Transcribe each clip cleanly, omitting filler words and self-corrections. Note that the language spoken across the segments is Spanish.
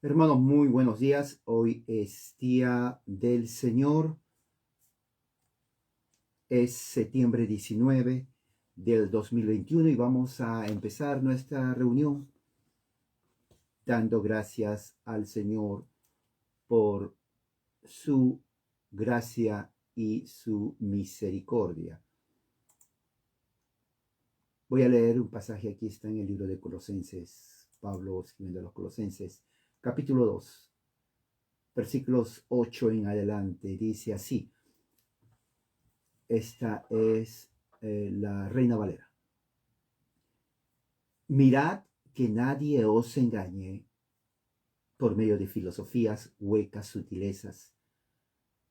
Hermanos, muy buenos días. Hoy es Día del Señor. Es septiembre 19 del 2021 y vamos a empezar nuestra reunión dando gracias al Señor por su gracia y su misericordia. Voy a leer un pasaje, aquí está en el libro de Colosenses, Pablo escribiendo a los Colosenses, capítulo 2, versículos 8 en adelante. Dice así. Esta es la Reina Valera. Mirad que nadie os engañe por medio de filosofías huecas, sutilezas,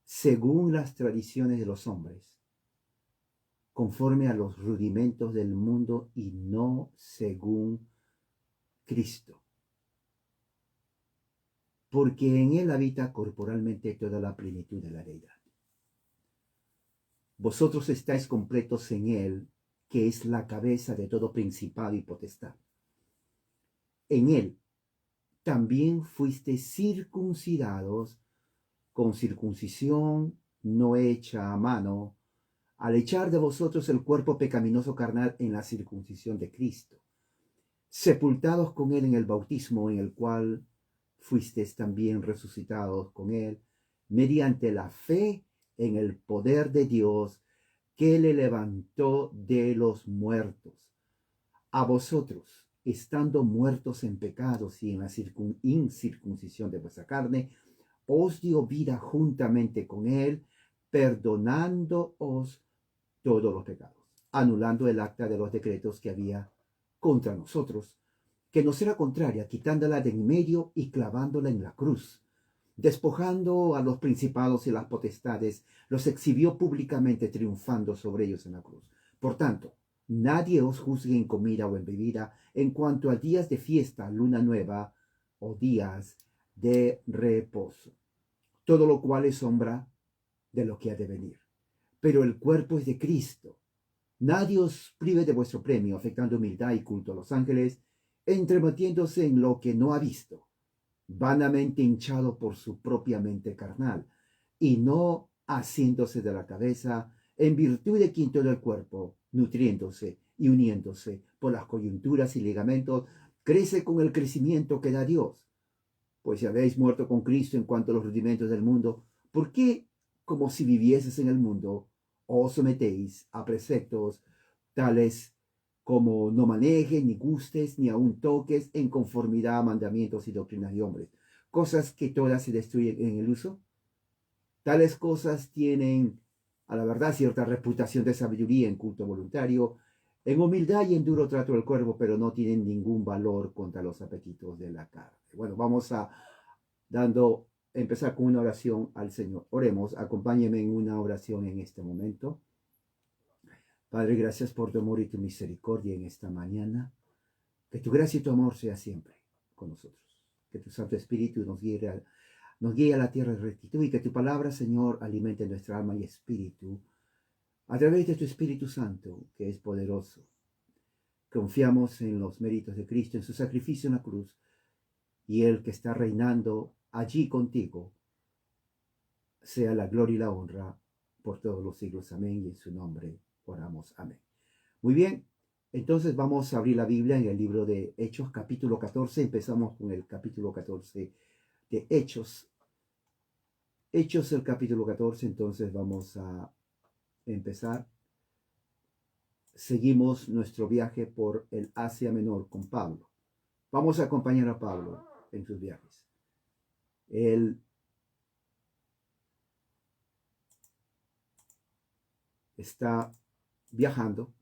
según las tradiciones de los hombres, conforme a los rudimentos del mundo y no según Cristo. Porque en él habita corporalmente toda la plenitud de la deidad. Vosotros estáis completos en él, que es la cabeza de todo principado y potestad. En él también fuisteis circuncidados con circuncisión no hecha a mano, al echar de vosotros el cuerpo pecaminoso carnal en la circuncisión de Cristo, sepultados con él en el bautismo, en el cual fuisteis también resucitados con él, mediante la fe en el poder de Dios que le levantó de los muertos. A vosotros, estando muertos en pecados y en la incircuncisión de vuestra carne, os dio vida juntamente con él, perdonándoos todos los pecados, anulando el acta de los decretos que había contra nosotros, que nos era contraria, quitándola de en medio y clavándola en la cruz. Despojando a los principados y las potestades, los exhibió públicamente, triunfando sobre ellos en la cruz. Por tanto, nadie os juzgue en comida o en bebida, en cuanto a días de fiesta, luna nueva o días de reposo, todo lo cual es sombra de lo que ha de venir. Pero el cuerpo es de Cristo. Nadie os prive de vuestro premio, afectando humildad y culto a los ángeles, entremetiéndose en lo que no ha visto, vanamente hinchado por su propia mente carnal, y no haciéndose de la cabeza, en virtud de quien todo el cuerpo, nutriéndose y uniéndose por las coyunturas y ligamentos, crece con el crecimiento que da Dios. Pues si habéis muerto con Cristo en cuanto a los rudimentos del mundo, ¿por qué, como si vivieses en el mundo, os sometéis a preceptos tales como no manejes, ni gustes, ni aun toques en conformidad a mandamientos y doctrinas de hombres? Cosas que todas se destruyen en el uso. Tales cosas tienen, a la verdad, cierta reputación de sabiduría en culto voluntario, en humildad y en duro trato del cuerpo, pero no tienen ningún valor contra los apetitos de la carne. Bueno, vamos a empezar con una oración al Señor. Oremos, acompáñeme en una oración en este momento. Padre, gracias por tu amor y tu misericordia en esta mañana. Que tu gracia y tu amor sea siempre con nosotros. Que tu Santo Espíritu nos guíe a la tierra de rectitud y que tu palabra, Señor, alimente nuestra alma y espíritu a través de tu Espíritu Santo, que es poderoso. Confiamos en los méritos de Cristo, en su sacrificio en la cruz, y Él que está reinando allí contigo, sea la gloria y la honra por todos los siglos. Amén. Y en su nombre oramos. Amén. Muy bien, entonces vamos a abrir la Biblia en el libro de Hechos, capítulo 14. Empezamos con el capítulo 14 de Hechos. Hechos, el capítulo 14, entonces vamos a empezar. Seguimos nuestro viaje por el Asia Menor con Pablo. Vamos a acompañar a Pablo en sus viajes. Él está viajando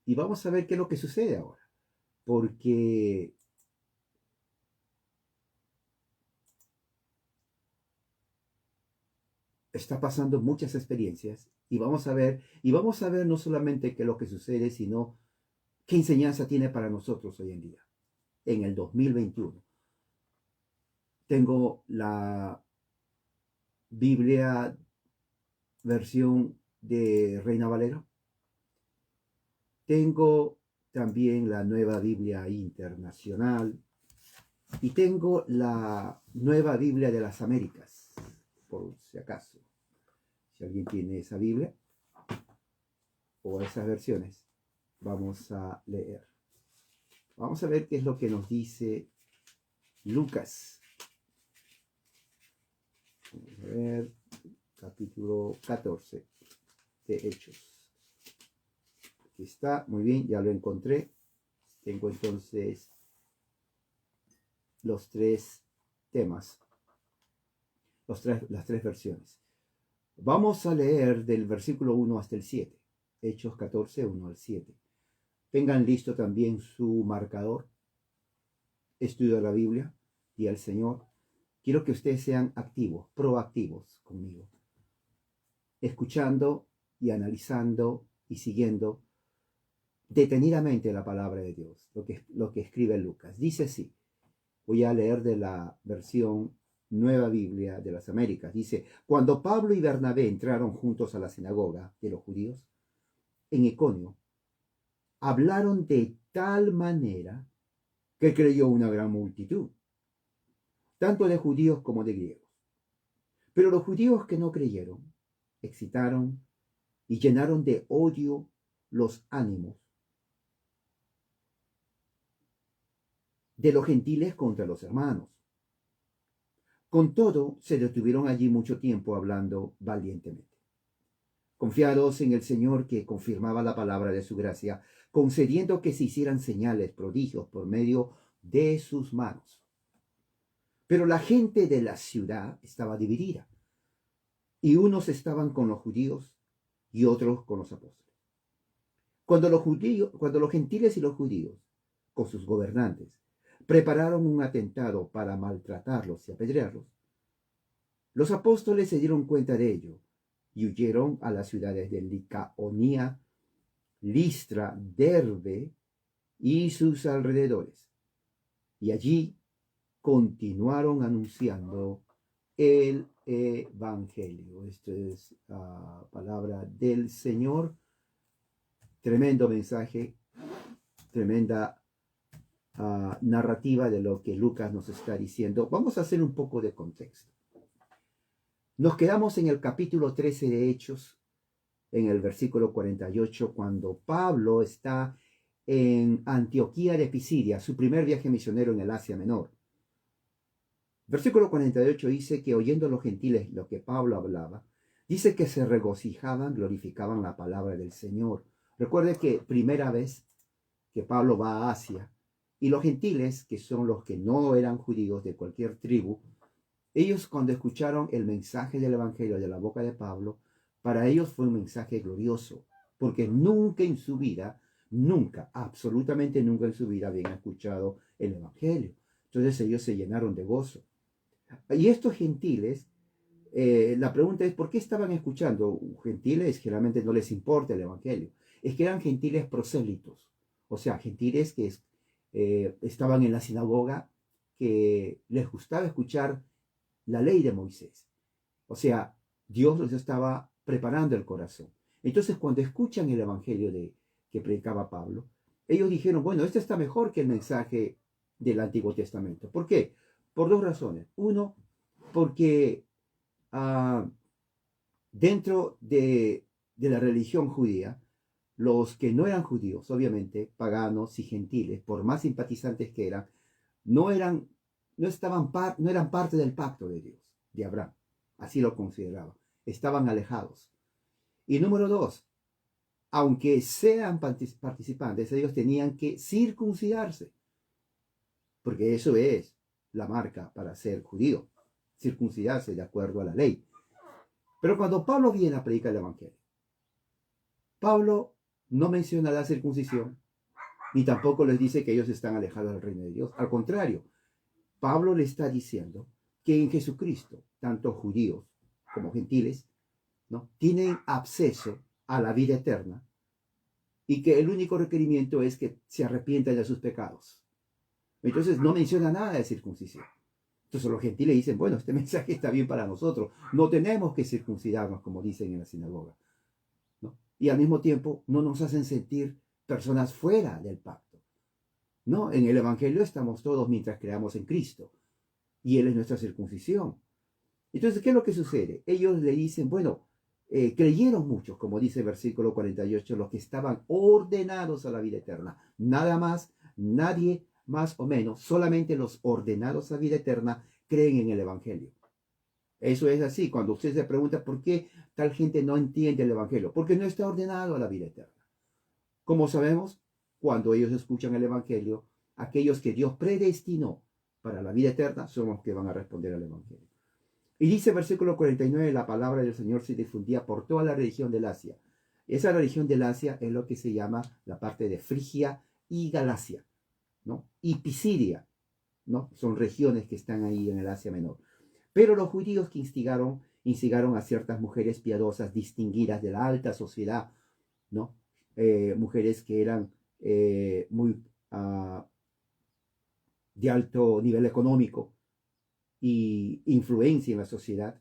y vamos a ver qué es lo que sucede ahora, porque está pasando muchas experiencias y vamos a ver no solamente qué es lo que sucede, sino qué enseñanza tiene para nosotros hoy en día, en el 2021. Tengo la Biblia versión de Reina Valera. Tengo también la Nueva Biblia Internacional. Y tengo la Nueva Biblia de las Américas, por si acaso. Si alguien tiene esa Biblia o esas versiones, vamos a leer. Vamos a ver qué es lo que nos dice Lucas. Vamos a ver, capítulo 14 de Hechos. Aquí está, muy bien, ya lo encontré. Tengo entonces los tres temas, las tres versiones. Vamos a leer del versículo 1 hasta el 7. Hechos 14, 1 al 7. Tengan listo también su marcador. Estudio de la Biblia y al Señor. Quiero que ustedes sean activos, proactivos conmigo, escuchando y analizando y siguiendo detenidamente la palabra de Dios, lo que escribe Lucas. Dice así, voy a leer de la versión Nueva Biblia de las Américas. Dice, cuando Pablo y Bernabé entraron juntos a la sinagoga de los judíos en Iconio, hablaron de tal manera que creyó una gran multitud, tanto de judíos como de griegos. Pero los judíos que no creyeron, excitaron y llenaron de odio los ánimos de los gentiles contra los hermanos. Con todo, se detuvieron allí mucho tiempo hablando valientemente, confiados en el Señor que confirmaba la palabra de su gracia, concediendo que se hicieran señales, prodigios por medio de sus manos. Pero la gente de la ciudad estaba dividida, y unos estaban con los judíos y otros con los apóstoles. Cuando los gentiles y los judíos, con sus gobernantes, prepararon un atentado para maltratarlos y apedrearlos, los apóstoles se dieron cuenta de ello y huyeron a las ciudades de Licaonía, Listra, Derbe y sus alrededores. Y allí continuaron anunciando el Evangelio. Esto es palabra del Señor. Tremendo mensaje, tremenda narrativa de lo que Lucas nos está diciendo. Vamos a hacer un poco de contexto. Nos quedamos en el capítulo 13 de Hechos, en el versículo 48, cuando Pablo está en Antioquía de Pisidia, su primer viaje misionero en el Asia Menor. Versículo 48 dice que oyendo los gentiles lo que Pablo hablaba, dice que se regocijaban, glorificaban la palabra del Señor. Recuerde que primera vez que Pablo va a Asia, y los gentiles, que son los que no eran judíos de cualquier tribu, ellos cuando escucharon el mensaje del Evangelio de la boca de Pablo, para ellos fue un mensaje glorioso, porque nunca en su vida, nunca, absolutamente nunca en su vida habían escuchado el Evangelio. Entonces ellos se llenaron de gozo. Y estos gentiles, la pregunta es, ¿por qué estaban escuchando? Gentiles generalmente no les importa el Evangelio. Es que eran gentiles prosélitos, o sea, gentiles que estaban en la sinagoga, que les gustaba escuchar la ley de Moisés. O sea, Dios los estaba preparando el corazón. Entonces, cuando escuchan el Evangelio que predicaba Pablo, ellos dijeron, bueno, este está mejor que el mensaje del Antiguo Testamento. ¿Por qué? Por dos razones. Uno, porque dentro de la religión judía, los que no eran judíos, obviamente, paganos y gentiles, por más simpatizantes que eran, no eran parte del pacto de Dios, de Abraham. Así lo consideraban. Estaban alejados. Y número dos, aunque sean participantes, ellos tenían que circuncidarse, porque eso es la marca para ser judío, circuncidarse de acuerdo a la ley. Pero cuando Pablo viene a predicar el Evangelio, Pablo no menciona la circuncisión, ni tampoco les dice que ellos están alejados del reino de Dios. Al contrario, Pablo le está diciendo que en Jesucristo, tanto judíos como gentiles, ¿no?, tienen acceso a la vida eterna y que el único requerimiento es que se arrepientan de sus pecados. Entonces no menciona nada de circuncisión. Entonces los gentiles dicen, bueno, este mensaje está bien para nosotros, no tenemos que circuncidarnos como dicen en la sinagoga, ¿no? Y al mismo tiempo no nos hacen sentir personas fuera del pacto. ¿no? En el Evangelio estamos todos mientras creamos en Cristo y Él es nuestra circuncisión. Entonces, ¿qué es lo que sucede? Ellos le dicen, bueno, creyeron muchos, como dice el versículo 48, los que estaban ordenados a la vida eterna. Nada más, nadie más o menos, solamente los ordenados a la vida eterna creen en el Evangelio. Eso es así. Cuando usted se pregunta por qué tal gente no entiende el Evangelio, porque no está ordenado a la vida eterna. Como sabemos, cuando ellos escuchan el Evangelio, aquellos que Dios predestinó para la vida eterna son los que van a responder al Evangelio. Y dice versículo 49, la palabra del Señor se difundía por toda la región del Asia. Esa región del Asia es lo que se llama la parte de Frigia y Galacia, ¿no? Y Pisidia, ¿no? Son regiones que están ahí en el Asia Menor. Pero los judíos que instigaron a ciertas mujeres piadosas distinguidas de la alta sociedad, ¿no? Mujeres que eran muy de alto nivel económico y influencia en la sociedad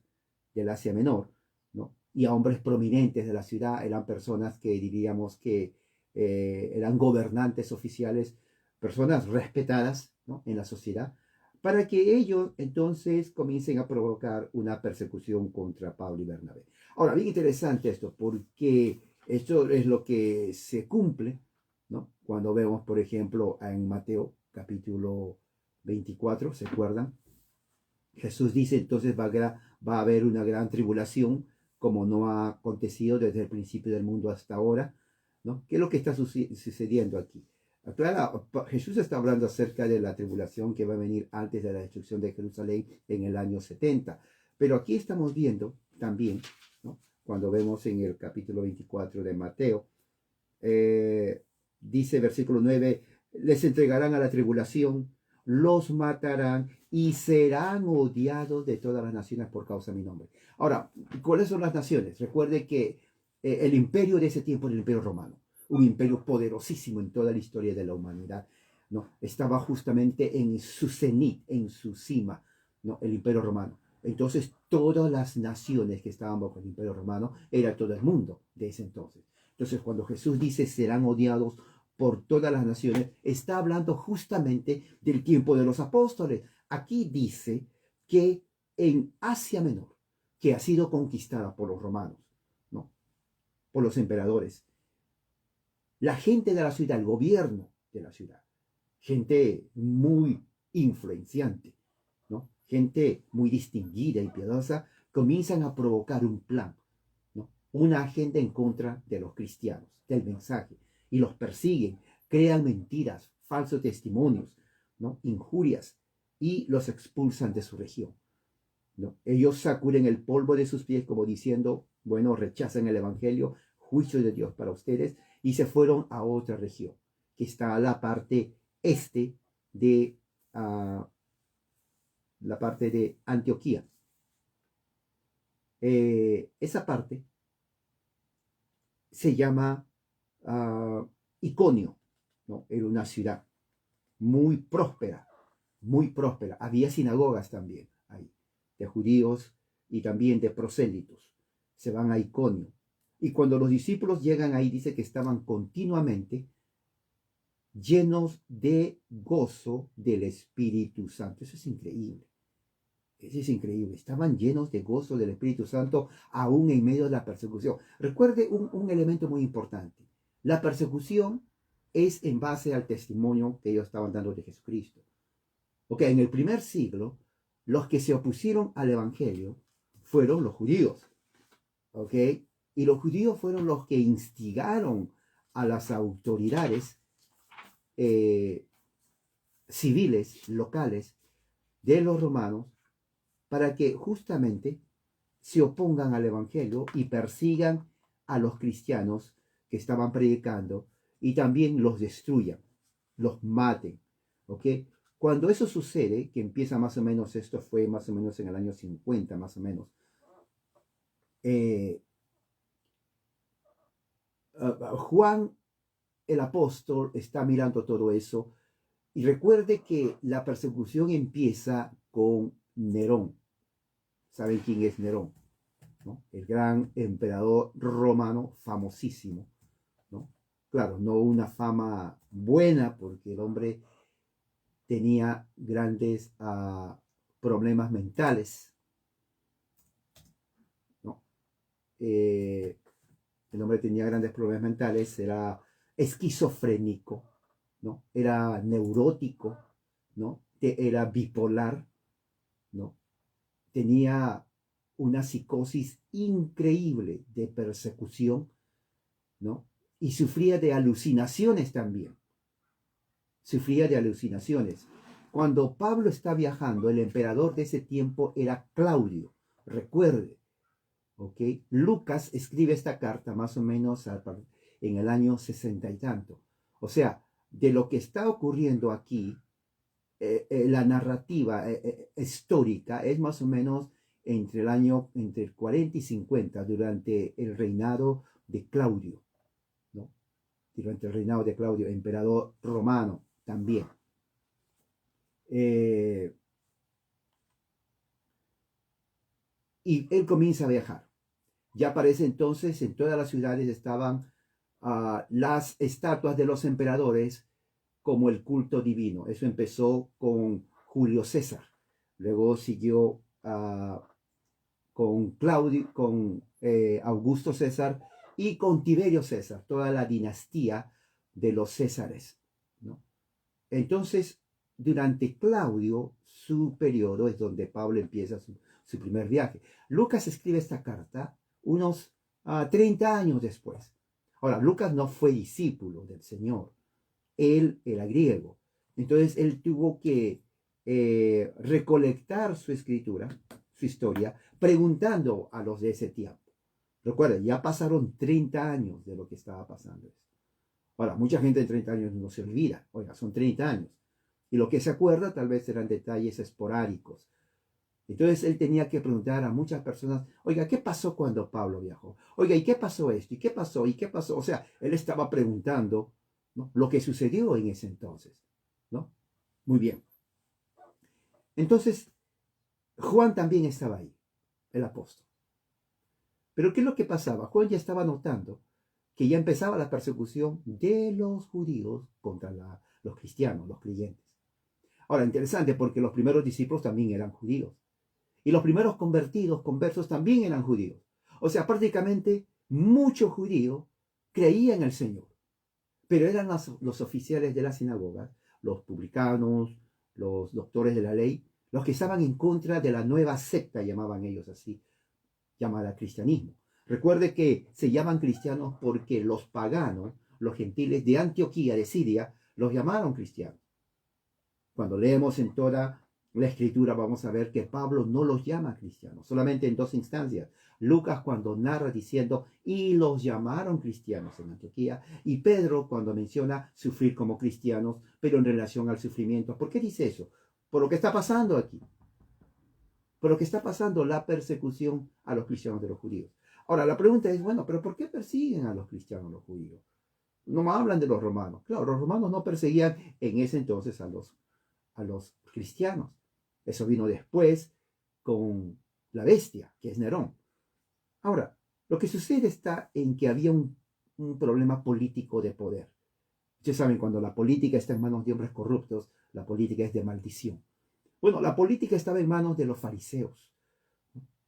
del Asia Menor, ¿no? Y a hombres prominentes de la ciudad, eran personas que diríamos que eran gobernantes oficiales, personas respetadas, ¿no? En la sociedad, para que ellos entonces comiencen a provocar una persecución contra Pablo y Bernabé. Ahora, bien interesante esto, porque esto es lo que se cumple, ¿no? Cuando vemos, por ejemplo, en Mateo capítulo 24, ¿se acuerdan? Jesús dice entonces va a haber una gran tribulación, como no ha acontecido desde el principio del mundo hasta ahora, ¿no? ¿Qué es lo que está sucediendo aquí? Claro, Jesús está hablando acerca de la tribulación que va a venir antes de la destrucción de Jerusalén en el año 70. Pero aquí estamos viendo también, ¿no? Cuando vemos en el capítulo 24 de Mateo, dice versículo 9, les entregarán a la tribulación, los matarán y serán odiados de todas las naciones por causa de mi nombre. Ahora, ¿cuáles son las naciones? Recuerde que el imperio de ese tiempo era el imperio romano, un imperio poderosísimo en toda la historia de la humanidad, ¿no? Estaba justamente en su cenit, en su cima, ¿no? El imperio romano. Entonces, todas las naciones que estaban bajo el imperio romano era todo el mundo de ese entonces. Entonces, cuando Jesús dice serán odiados por todas las naciones, está hablando justamente del tiempo de los apóstoles. Aquí dice que en Asia Menor, que ha sido conquistada por los romanos, ¿no? Por los emperadores, la gente de la ciudad, el gobierno de la ciudad, gente muy influenciante, ¿no? Gente muy distinguida y piadosa, comienzan a provocar un plan, ¿no? Una agenda en contra de los cristianos, del mensaje, y los persiguen, crean mentiras, falsos testimonios, ¿no? Injurias, y los expulsan de su región, ¿no? Ellos sacuden el polvo de sus pies como diciendo, bueno, rechazan el Evangelio, juicio de Dios para ustedes, y se fueron a otra región, que está a la parte este de la parte de Antioquía. Esa parte se llama Iconio, ¿no? Era una ciudad muy próspera, muy próspera. Había sinagogas también ahí, de judíos y también de prosélitos. Se van a Iconio. Y cuando los discípulos llegan ahí, dice que estaban continuamente llenos de gozo del Espíritu Santo. Eso es increíble. Eso es increíble. Estaban llenos de gozo del Espíritu Santo aún en medio de la persecución. Recuerde un elemento muy importante. La persecución es en base al testimonio que ellos estaban dando de Jesucristo. Ok, en el primer siglo, los que se opusieron al Evangelio fueron los judíos. Ok, y los judíos fueron los que instigaron a las autoridades civiles, locales, de los romanos, para que justamente se opongan al Evangelio y persigan a los cristianos que estaban predicando y también los destruyan, los maten. ¿Ok? Cuando eso sucede, que empieza más o menos, esto fue más o menos en el año 50, más o menos, Juan el apóstol está mirando todo eso y recuerde que la persecución empieza con Nerón. ¿Saben quién es Nerón? ¿No? El gran emperador romano famosísimo, ¿no? Claro, no una fama buena porque el hombre tenía grandes problemas mentales, ¿no? El hombre tenía grandes problemas mentales, era esquizofrénico, ¿no? Era neurótico, ¿no? Era bipolar, ¿no? Tenía una psicosis increíble de persecución, ¿no? Y sufría de alucinaciones también. Sufría de alucinaciones. Cuando Pablo está viajando, el emperador de ese tiempo era Claudio. Recuerde, ¿ok? Lucas escribe esta carta más o menos en el año 60 y tanto. O sea, de lo que está ocurriendo aquí, la narrativa histórica es más o menos entre el 40 y 50, durante el reinado de Claudio, ¿no? Durante el reinado de Claudio, emperador romano también. Y él comienza a viajar. Ya aparece entonces en todas las ciudades estaban las estatuas de los emperadores como el culto divino. Eso empezó con Julio César. Luego siguió con Claudio, con Augusto César y con Tiberio César, toda la dinastía de los Césares, ¿no? Entonces, durante Claudio, su periodo es donde Pablo empieza su primer viaje. Lucas escribe esta carta unos 30 años después. Ahora, Lucas no fue discípulo del Señor, él era griego. Entonces, él tuvo que recolectar su escritura, su historia, preguntando a los de ese tiempo. Recuerden, ya pasaron 30 años de lo que estaba pasando. Ahora, mucha gente en 30 años no se olvida. Oiga, son 30 años. Y lo que se acuerda tal vez eran detalles esporádicos. Entonces él tenía que preguntar a muchas personas, oiga, ¿qué pasó cuando Pablo viajó? Oiga, ¿y qué pasó esto? ¿Y qué pasó? ¿Y qué pasó? O sea, él estaba preguntando, ¿no?, lo que sucedió en ese entonces, ¿no? Muy bien. Entonces, Juan también estaba ahí, el apóstol. Pero ¿qué es lo que pasaba? Juan ya estaba notando que ya empezaba la persecución de los judíos contra los cristianos, los creyentes. Ahora, interesante porque los primeros discípulos también eran judíos. Y los primeros conversos también eran judíos. O sea, prácticamente muchos judíos creían en el Señor. Pero eran los oficiales de la sinagoga, los publicanos, los doctores de la ley, los que estaban en contra de la nueva secta, llamaban ellos así, llamada cristianismo. Recuerde que se llaman cristianos porque los paganos, los gentiles de Antioquía, de Siria, los llamaron cristianos. Cuando leemos en toda la escritura vamos a ver que Pablo no los llama cristianos, solamente en dos instancias. Lucas cuando narra diciendo, y los llamaron cristianos en Antioquía, y Pedro cuando menciona sufrir como cristianos, pero en relación al sufrimiento. ¿Por qué dice eso? Por lo que está pasando aquí. Por lo que está pasando, la persecución a los cristianos de los judíos. Ahora, la pregunta es, bueno, pero ¿por qué persiguen a los cristianos los judíos? No me hablan de los romanos. Claro, los romanos no perseguían en ese entonces a los cristianos. Eso vino después con la bestia, que es Nerón. Ahora, lo que sucede está en que había un problema político de poder. Ustedes saben, cuando la política está en manos de hombres corruptos, la política es de maldición. Bueno, la política estaba en manos de los fariseos.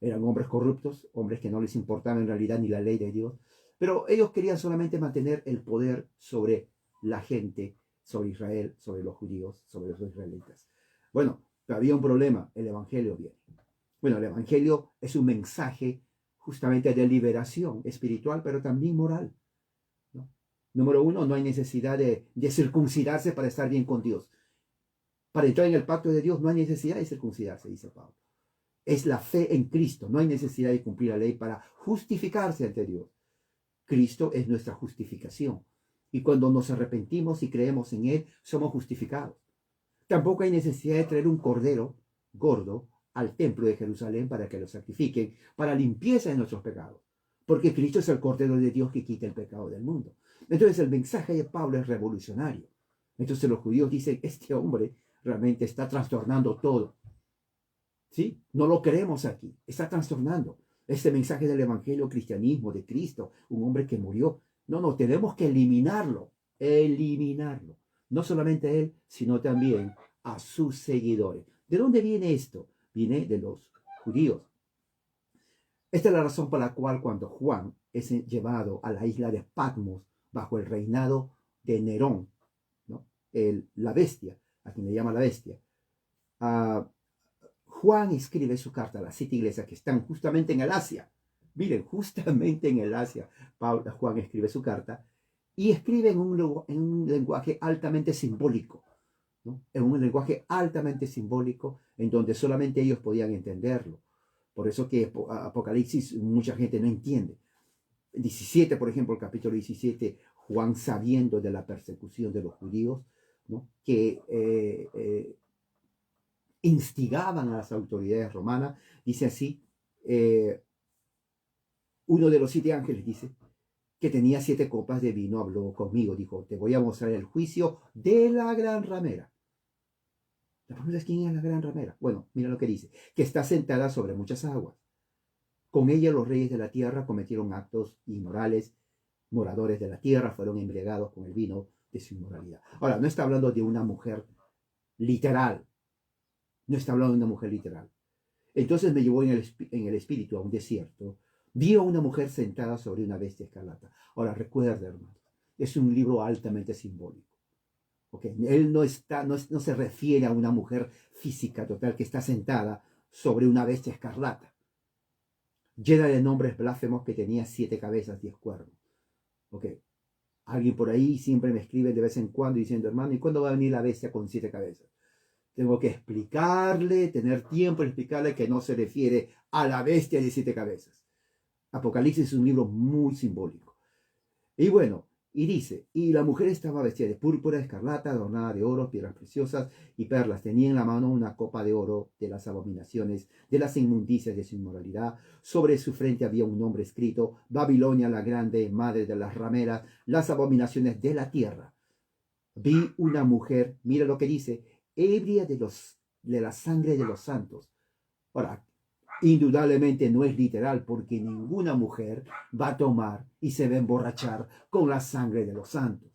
Eran hombres corruptos, hombres que no les importaba en realidad ni la ley de Dios, pero ellos querían solamente mantener el poder sobre la gente, sobre Israel, sobre los judíos, sobre los israelitas. Bueno, pero había un problema, el Evangelio viene. Bueno, el Evangelio es un mensaje justamente de liberación espiritual, pero también moral, ¿no? Número uno, no hay necesidad de circuncidarse para estar bien con Dios. Para entrar en el pacto de Dios no hay necesidad de circuncidarse, dice Pablo. Es la fe en Cristo, no hay necesidad de cumplir la ley para justificarse ante Dios. Cristo es nuestra justificación. Y cuando nos arrepentimos y creemos en Él, somos justificados. Tampoco hay necesidad de traer un cordero gordo al templo de Jerusalén para que lo sacrifiquen, para limpieza de nuestros pecados. Porque Cristo es el cordero de Dios que quita el pecado del mundo. Entonces el mensaje de Pablo es revolucionario. Entonces los judíos dicen, este hombre realmente está trastornando todo. ¿Sí? No lo queremos aquí. Está trastornando. Este mensaje del evangelio, cristianismo, de Cristo, un hombre que murió. No, tenemos que eliminarlo. Eliminarlo. No solamente él, sino también a sus seguidores. ¿De dónde viene esto? Viene de los judíos. Esta es la razón por la cual cuando Juan es llevado a la isla de Patmos bajo el reinado de Nerón, ¿no? La bestia, a quien le llama la bestia, Juan escribe su carta a las 7 iglesias que están justamente en el Asia. Miren, justamente en el Asia, Juan escribe su carta y escribe en un lenguaje altamente simbólico, ¿no? En un lenguaje altamente simbólico en donde solamente ellos podían entenderlo. Por eso que Apocalipsis mucha gente no entiende. 17, por ejemplo, el capítulo 17, Juan sabiendo de la persecución de los judíos, ¿no? Que instigaban a las autoridades romanas, dice así, uno de los 7 ángeles dice que tenía 7 copas de vino, habló conmigo, dijo, te voy a mostrar el juicio de la gran ramera. La pregunta es, ¿quién es la gran ramera? Bueno, mira lo que dice, que está sentada sobre muchas aguas. Con ella los reyes de la tierra cometieron actos inmorales, moradores de la tierra fueron embriagados con el vino de su inmoralidad. Ahora, no está hablando de una mujer literal, no está hablando de una mujer literal. Entonces me llevó en el espíritu a un desierto, vio a una mujer sentada sobre una bestia escarlata. Ahora, recuerda, hermanos, es un libro altamente simbólico. Okay. Él no se refiere a una mujer física total que está sentada sobre una bestia escarlata, llena de nombres blasfemos que tenía 7 cabezas, 10 cuernos. Okay. Alguien por ahí siempre me escribe de vez en cuando diciendo, hermano, ¿y cuándo va a venir la bestia con 7 cabezas? Tengo que explicarle, tener tiempo de explicarle que no se refiere a la bestia de 7 cabezas. Apocalipsis es un libro muy simbólico. Y bueno, y dice, y la mujer estaba vestida de púrpura, escarlata, adornada de oro, piedras preciosas y perlas. Tenía en la mano una copa de oro de las abominaciones, de las inmundicias de su inmoralidad. Sobre su frente había un nombre escrito, Babilonia la grande, madre de las rameras, las abominaciones de la tierra. Vi una mujer, mira lo que dice, ebria de la sangre de los santos. Ahora, indudablemente no es literal porque ninguna mujer va a tomar y se va a emborrachar con la sangre de los santos.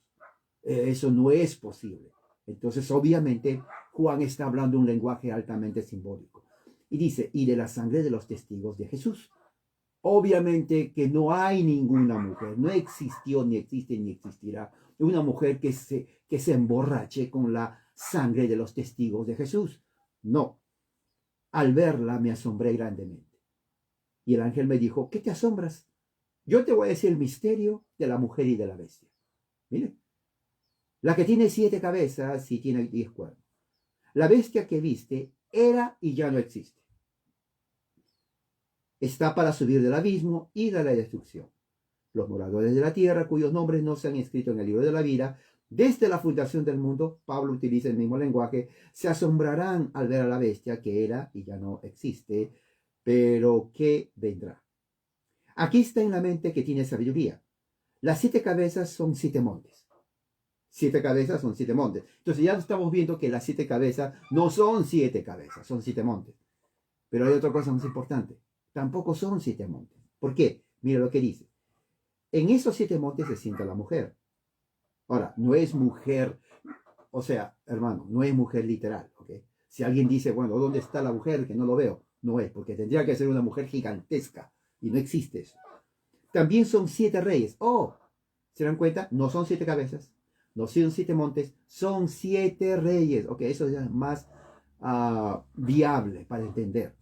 Eso no es posible. Entonces, obviamente, Juan está hablando un lenguaje altamente simbólico. Y dice, y de la sangre de los testigos de Jesús. Obviamente que no hay ninguna mujer, no existió, ni existe, ni existirá una mujer que se emborrache con la sangre de los testigos de Jesús. No. Al verla me asombré grandemente. Y el ángel me dijo, ¿qué te asombras? Yo te voy a decir el misterio de la mujer y de la bestia. Mire, la que tiene 7 cabezas y tiene 10 cuernos. La bestia que viste era y ya no existe. Está para subir del abismo y de la destrucción. Los moradores de la tierra, cuyos nombres no se han escrito en el libro de la vida, desde la fundación del mundo, Pablo utiliza el mismo lenguaje, se asombrarán al ver a la bestia que era y ya no existe, pero que vendrá. Aquí está en la mente que tiene sabiduría. Las 7 cabezas son 7 montes. 7 cabezas son 7 montes. Entonces ya estamos viendo que las 7 cabezas no son 7 cabezas, son 7 montes. Pero hay otra cosa más importante. Tampoco son 7 montes. ¿Por qué? Mira lo que dice. En esos 7 montes se sienta la mujer. Ahora, no es mujer, o sea, hermano, no es mujer literal, ¿ok? Si alguien dice, bueno, ¿dónde está la mujer? Que no lo veo. No es, porque tendría que ser una mujer gigantesca y no existe eso. También son 7 reyes. Oh, ¿se dan cuenta? No son 7 cabezas, no son 7 montes, son 7 reyes. Ok, eso es más viable para entender.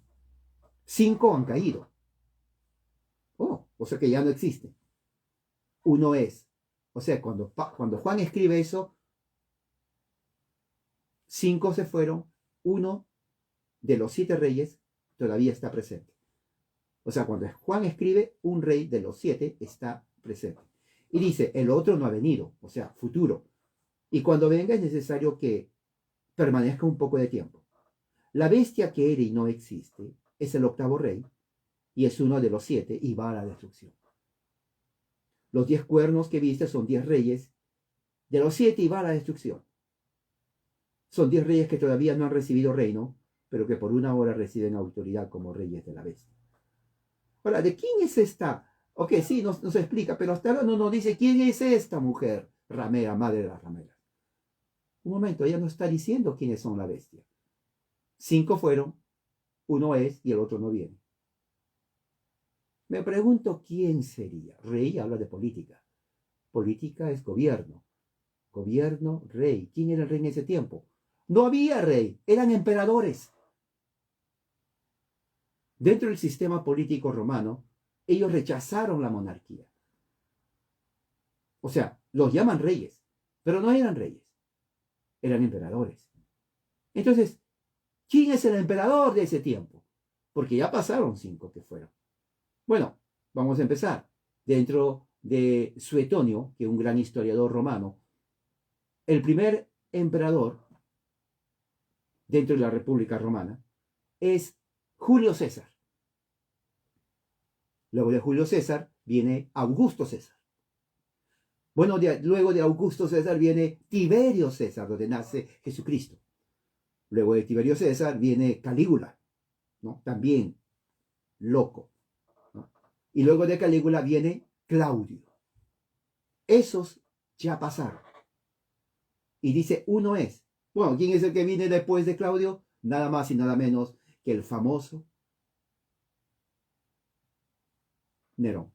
5 han caído. Oh, o sea que ya no existe. Uno es. O sea, cuando Juan escribe eso, 5 se fueron, uno de los 7 reyes todavía está presente. O sea, cuando Juan escribe, un rey de los 7 está presente. Y dice, el otro no ha venido, o sea, futuro. Y cuando venga es necesario que permanezca un poco de tiempo. La bestia que era y no existe es el 8º rey y es uno de los 7 y va a la destrucción. Los 10 cuernos que viste son 10 reyes de los 7 y va a la destrucción. Son 10 reyes que todavía no han recibido reino, pero que por una hora reciben autoridad como reyes de la bestia. Ahora, ¿de quién es esta? Ok, sí, nos explica, pero hasta ahora no nos dice quién es esta mujer ramera, madre de las rameras. un momento, ella no está diciendo quiénes son la bestia. 5 fueron, uno es y el otro no viene. Me pregunto quién sería. Rey habla de política. Política es gobierno. Gobierno, rey. ¿Quién era el rey en ese tiempo? No había rey, eran emperadores. Dentro del sistema político romano, ellos rechazaron la monarquía. O sea, los llaman reyes, pero no eran reyes, eran emperadores. Entonces, ¿quién es el emperador de ese tiempo? Porque ya pasaron 5 que fueron. Bueno, vamos a empezar. Dentro de Suetonio, que es un gran historiador romano, el primer emperador dentro de la República Romana es Julio César. Luego de Julio César viene Augusto César. Bueno, luego de Augusto César viene Tiberio César, donde nace Jesucristo. Luego de Tiberio César viene Calígula, ¿no? También loco, ¿no? Y luego de Calígula viene Claudio. Esos ya pasaron. Y dice, uno es. Bueno, ¿quién es el que viene después de Claudio? Nada más y nada menos que el famoso Nerón,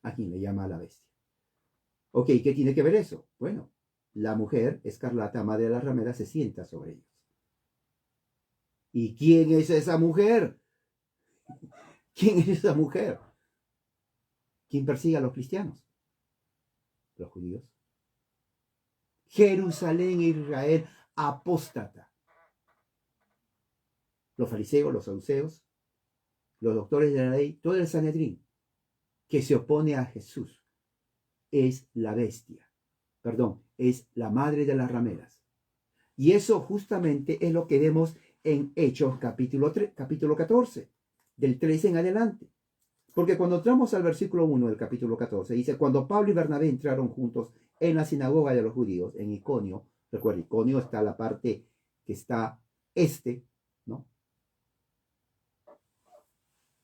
a quien le llama la bestia. Ok, ¿qué tiene que ver eso? Bueno, la mujer escarlata, madre de las rameras, se sienta sobre ellos. ¿Y quién es esa mujer? ¿Quién es esa mujer? ¿Quién persigue a los cristianos? Los judíos. Jerusalén e Israel apóstata. Los fariseos, los saduceos, los doctores de la ley, todo el Sanedrín que se opone a Jesús es la bestia. Perdón, es la madre de las rameras. Y eso justamente es lo que vemos en Hechos capítulo 14, del 13 en adelante. Porque cuando entramos al versículo 1 del capítulo 14, dice, cuando Pablo y Bernabé entraron juntos en la sinagoga de los judíos, en Iconio, recuerda, Iconio está la parte que está ¿no?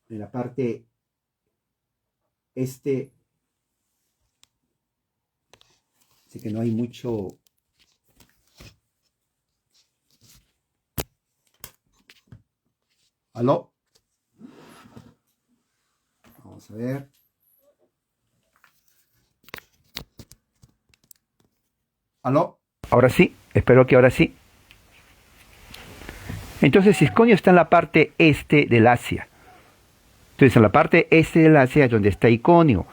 En la parte así que no hay mucho. ¿Aló? Vamos a ver. ¿Aló? Ahora sí, espero que ahora sí. Entonces, Iconio está en la parte este del Asia. Entonces, en la parte este del Asia es donde está Iconio.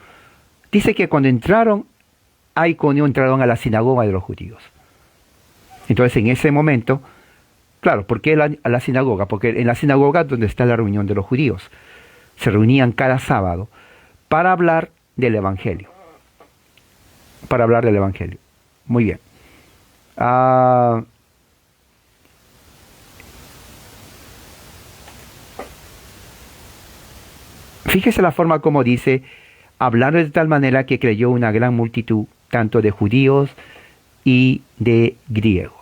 Dice que cuando entraron a Iconio, entraron a la sinagoga de los judíos. Entonces, en ese momento, claro, ¿por qué a la sinagoga? Porque en la sinagoga es donde está la reunión de los judíos. Se reunían cada sábado para hablar del Evangelio. Para hablar del Evangelio. Muy bien. Fíjese la forma como dice, hablando de tal manera que creyó una gran multitud, tanto de judíos y de griegos.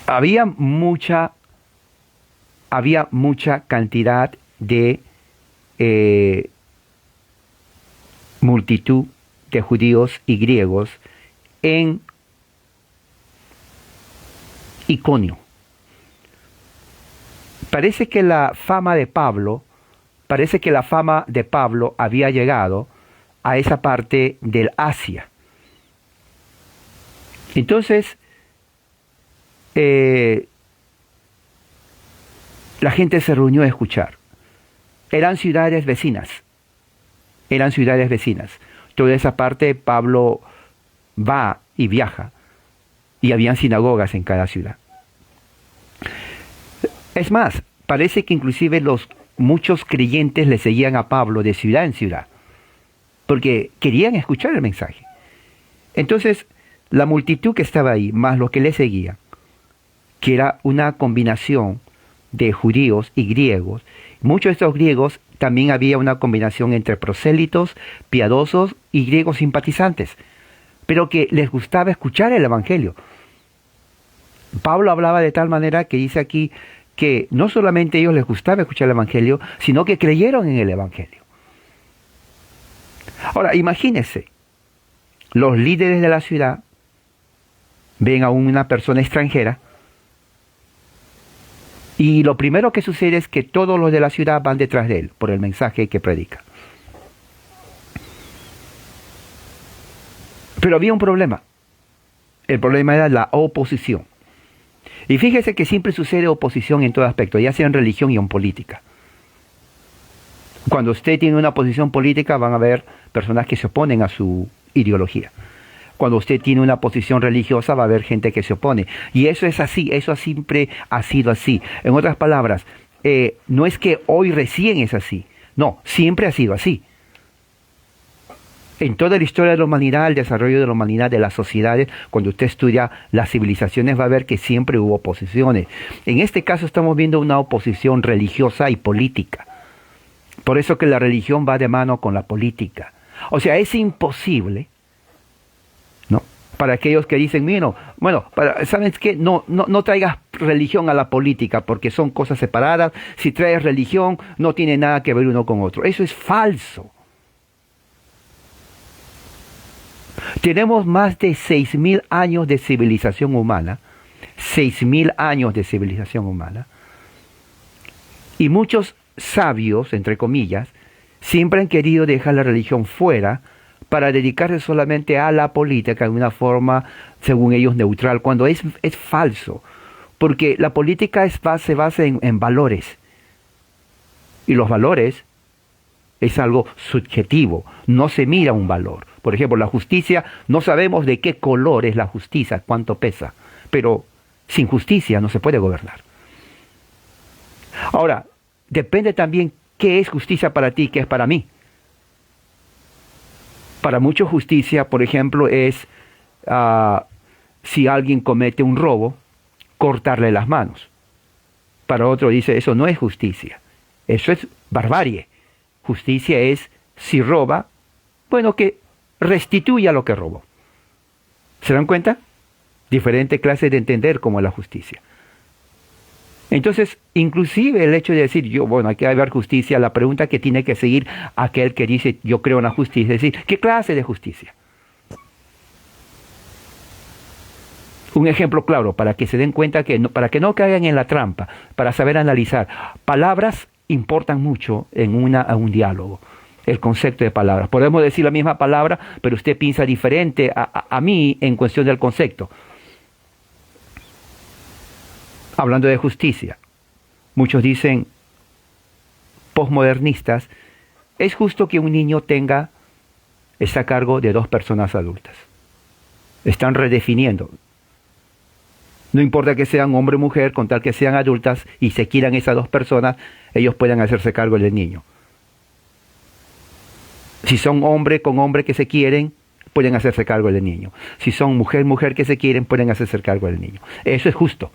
Había mucha cantidad de multitud de judíos y griegos en Iconio. Parece que la fama de Pablo había llegado a esa parte del Asia. Entonces, la gente se reunió a escuchar. Eran ciudades vecinas. Toda esa parte Pablo va y viaja. Y habían sinagogas en cada ciudad. Es más, parece que inclusive muchos creyentes le seguían a Pablo de ciudad en ciudad. Porque querían escuchar el mensaje. Entonces, la multitud que estaba ahí, más los que le seguían, que era una combinación de judíos y griegos. Muchos de estos griegos también había una combinación entre prosélitos, piadosos y griegos simpatizantes, pero que les gustaba escuchar el Evangelio. Pablo hablaba de tal manera que dice aquí que no solamente a ellos les gustaba escuchar el Evangelio, sino que creyeron en el Evangelio. Ahora, imagínense, los líderes de la ciudad ven a una persona extranjera y lo primero que sucede es que todos los de la ciudad van detrás de él por el mensaje que predica. Pero había un problema. El problema era la oposición. Y fíjese que siempre sucede oposición en todo aspecto, ya sea en religión y en política. Cuando usted tiene una posición política van a haber personas que se oponen a su ideología. Cuando usted tiene una posición religiosa va a haber gente que se opone. Y eso es así, eso siempre ha sido así. En otras palabras, no es que hoy recién es así. No, siempre ha sido así. En toda la historia de la humanidad, el desarrollo de la humanidad, de las sociedades, cuando usted estudia las civilizaciones va a ver que siempre hubo oposiciones. En este caso estamos viendo una oposición religiosa y política. Por eso que la religión va de mano con la política. O sea, es imposible, ¿no? Para aquellos que dicen, bueno, ¿sabes qué? No traigas religión a la política porque son cosas separadas. Si traes religión, no tiene nada que ver uno con otro. Eso es falso. Tenemos más de 6.000 años de civilización humana, 6.000 años de civilización humana, y muchos sabios, entre comillas, siempre han querido dejar la religión fuera para dedicarse solamente a la política de una forma, según ellos, neutral, cuando es falso, porque la política se basa en valores, y los valores es algo subjetivo, no se mira un valor. Por ejemplo, la justicia, no sabemos de qué color es la justicia, cuánto pesa, pero sin justicia no se puede gobernar. Ahora, depende también qué es justicia para ti y qué es para mí. Para muchos justicia, por ejemplo, es si alguien comete un robo, cortarle las manos. Para otro dice, eso no es justicia, eso es barbarie. Justicia es, si roba, bueno, que restituya lo que robó. ¿Se dan cuenta? Diferente clase de entender cómo es la justicia. Entonces, inclusive el hecho de decir, hay que haber justicia, la pregunta que tiene que seguir aquel que dice, yo creo en la justicia, es decir, ¿qué clase de justicia? Un ejemplo claro, para que se den cuenta, para que no caigan en la trampa, para saber analizar. Palabras importan mucho en un diálogo. El concepto de palabras. Podemos decir la misma palabra, pero usted piensa diferente a mí en cuestión del concepto. Hablando de justicia, muchos dicen, posmodernistas, es justo que un niño está a cargo de 2 personas adultas. Están redefiniendo. No importa que sean hombre o mujer, con tal que sean adultas y se quieran esas 2 personas, ellos pueden hacerse cargo del niño. Si son hombre con hombre que se quieren, pueden hacerse cargo del niño. Si son mujer que se quieren, pueden hacerse cargo del niño. Eso es justo.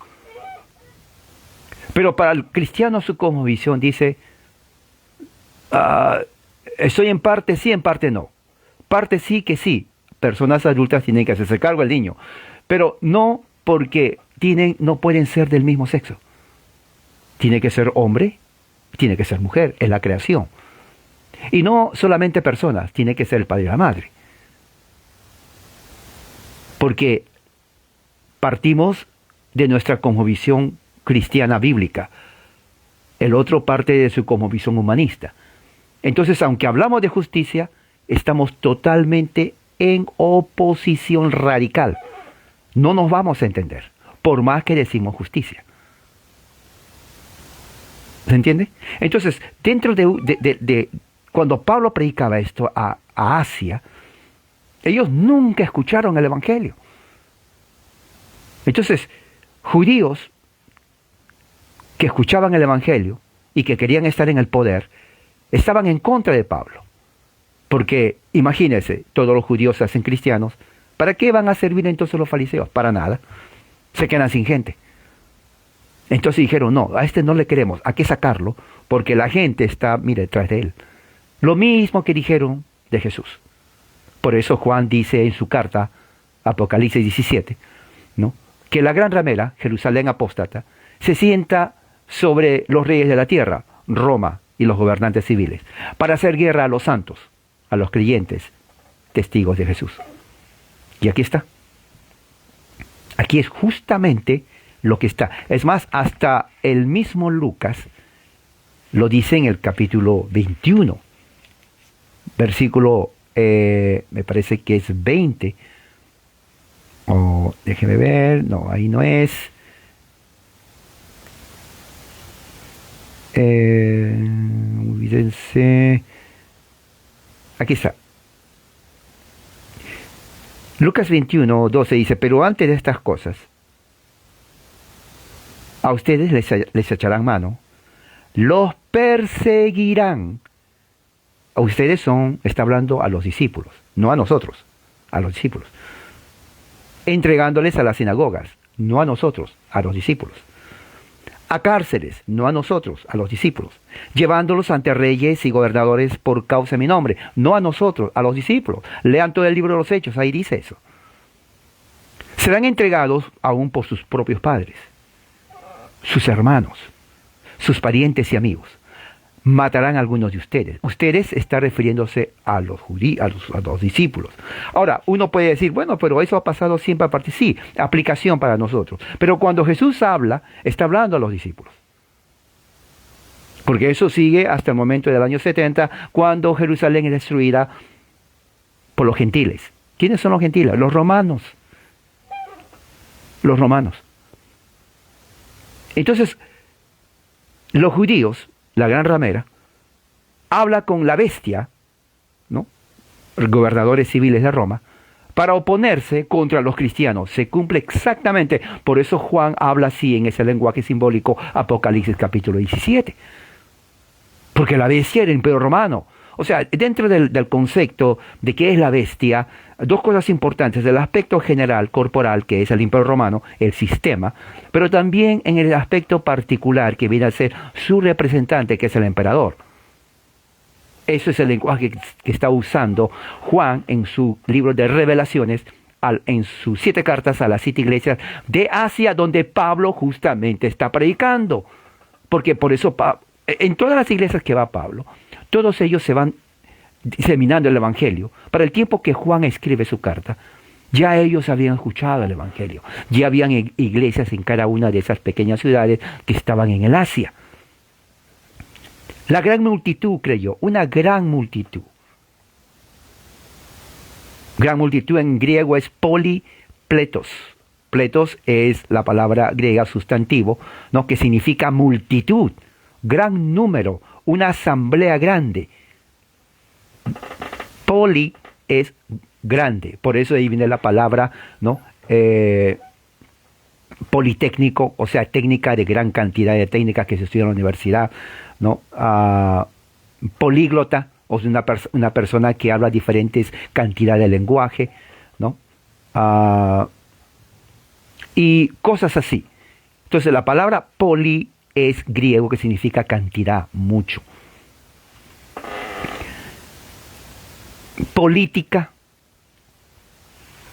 Pero para el cristiano su cosmovisión dice, estoy en parte sí, en parte no. Parte sí que sí. Personas adultas tienen que hacerse cargo del niño. Pero no porque no pueden ser del mismo sexo. Tiene que ser hombre, tiene que ser mujer, es la creación. Y no solamente personas, tiene que ser el padre y la madre. Porque partimos de nuestra cosmovisión cristiana bíblica. El otro parte de su cosmovisión humanista. Entonces, aunque hablamos de justicia, estamos totalmente en oposición radical. No nos vamos a entender, por más que decimos justicia. ¿Se entiende? Entonces, dentro de cuando Pablo predicaba esto a Asia, ellos nunca escucharon el Evangelio. Entonces, judíos que escuchaban el Evangelio y que querían estar en el poder, estaban en contra de Pablo. Porque, imagínense, todos los judíos se hacen cristianos, ¿para qué van a servir entonces los fariseos? Para nada. Se quedan sin gente. Entonces dijeron, no, a este no le queremos, hay que sacarlo, porque la gente está, detrás de él. Lo mismo que dijeron de Jesús. Por eso Juan dice en su carta, Apocalipsis 17, ¿no?, que la gran ramera, Jerusalén apóstata, se sienta sobre los reyes de la tierra, Roma y los gobernantes civiles, para hacer guerra a los santos, a los creyentes, testigos de Jesús. Y aquí está. Aquí es justamente lo que está. Es más, hasta el mismo Lucas lo dice en el capítulo 21, versículo, me parece que es 20, o déjeme ver, no, ahí no es. Olvídense. Aquí está. Lucas 21, 12 dice, pero antes de estas cosas, a ustedes les echarán mano, los perseguirán. A ustedes está hablando a los discípulos, no a nosotros, a los discípulos. Entregándoles a las sinagogas, no a nosotros, a los discípulos. A cárceles, no a nosotros, a los discípulos. Llevándolos ante reyes y gobernadores por causa de mi nombre, no a nosotros, a los discípulos. Lean todo el libro de los Hechos, ahí dice eso. Serán entregados aún por sus propios padres, sus hermanos, sus parientes y amigos. Matarán a algunos de ustedes. Ustedes está refiriéndose a los a los discípulos. Ahora, uno puede decir, bueno, pero eso ha pasado siempre aparte. Sí, aplicación para nosotros. Pero cuando Jesús habla, está hablando a los discípulos. Porque eso sigue hasta el momento del año 70, cuando Jerusalén es destruida por los gentiles. ¿Quiénes son los gentiles? Los romanos. Los romanos. Entonces, los judíos, la gran ramera, habla con la bestia, ¿no? Gobernadores civiles de Roma, para oponerse contra los cristianos. Se cumple exactamente, por eso Juan habla así en ese lenguaje simbólico, Apocalipsis capítulo 17. Porque la bestia era el imperio romano. O sea, dentro del concepto de qué es la bestia, dos cosas importantes: del aspecto general, corporal, que es el imperio romano, el sistema, pero también en el aspecto particular, que viene a ser su representante, que es el emperador. Eso es el lenguaje que está usando Juan en su libro de Revelaciones, en sus 7 cartas a las 7 iglesias de Asia, donde Pablo justamente está predicando. Porque por eso, en todas las iglesias que va Pablo, todos ellos se van diseminando el Evangelio. Para el tiempo que Juan escribe su carta, ya ellos habían escuchado el Evangelio. Ya habían iglesias en cada una de esas pequeñas ciudades que estaban en el Asia. La gran multitud creyó, una gran multitud. Gran multitud en griego es polipletos. Pletos es la palabra griega sustantivo, ¿no? Que significa multitud, gran número, una asamblea grande. Poli es grande, por eso ahí viene la palabra, ¿no? Politécnico, o sea, técnica de gran cantidad de técnicas que se estudian en la universidad, ¿no? Políglota, o sea, una persona que habla diferentes cantidades de lenguaje, ¿no? Y cosas así. Entonces la palabra poli es griego, que significa cantidad, mucho. Política.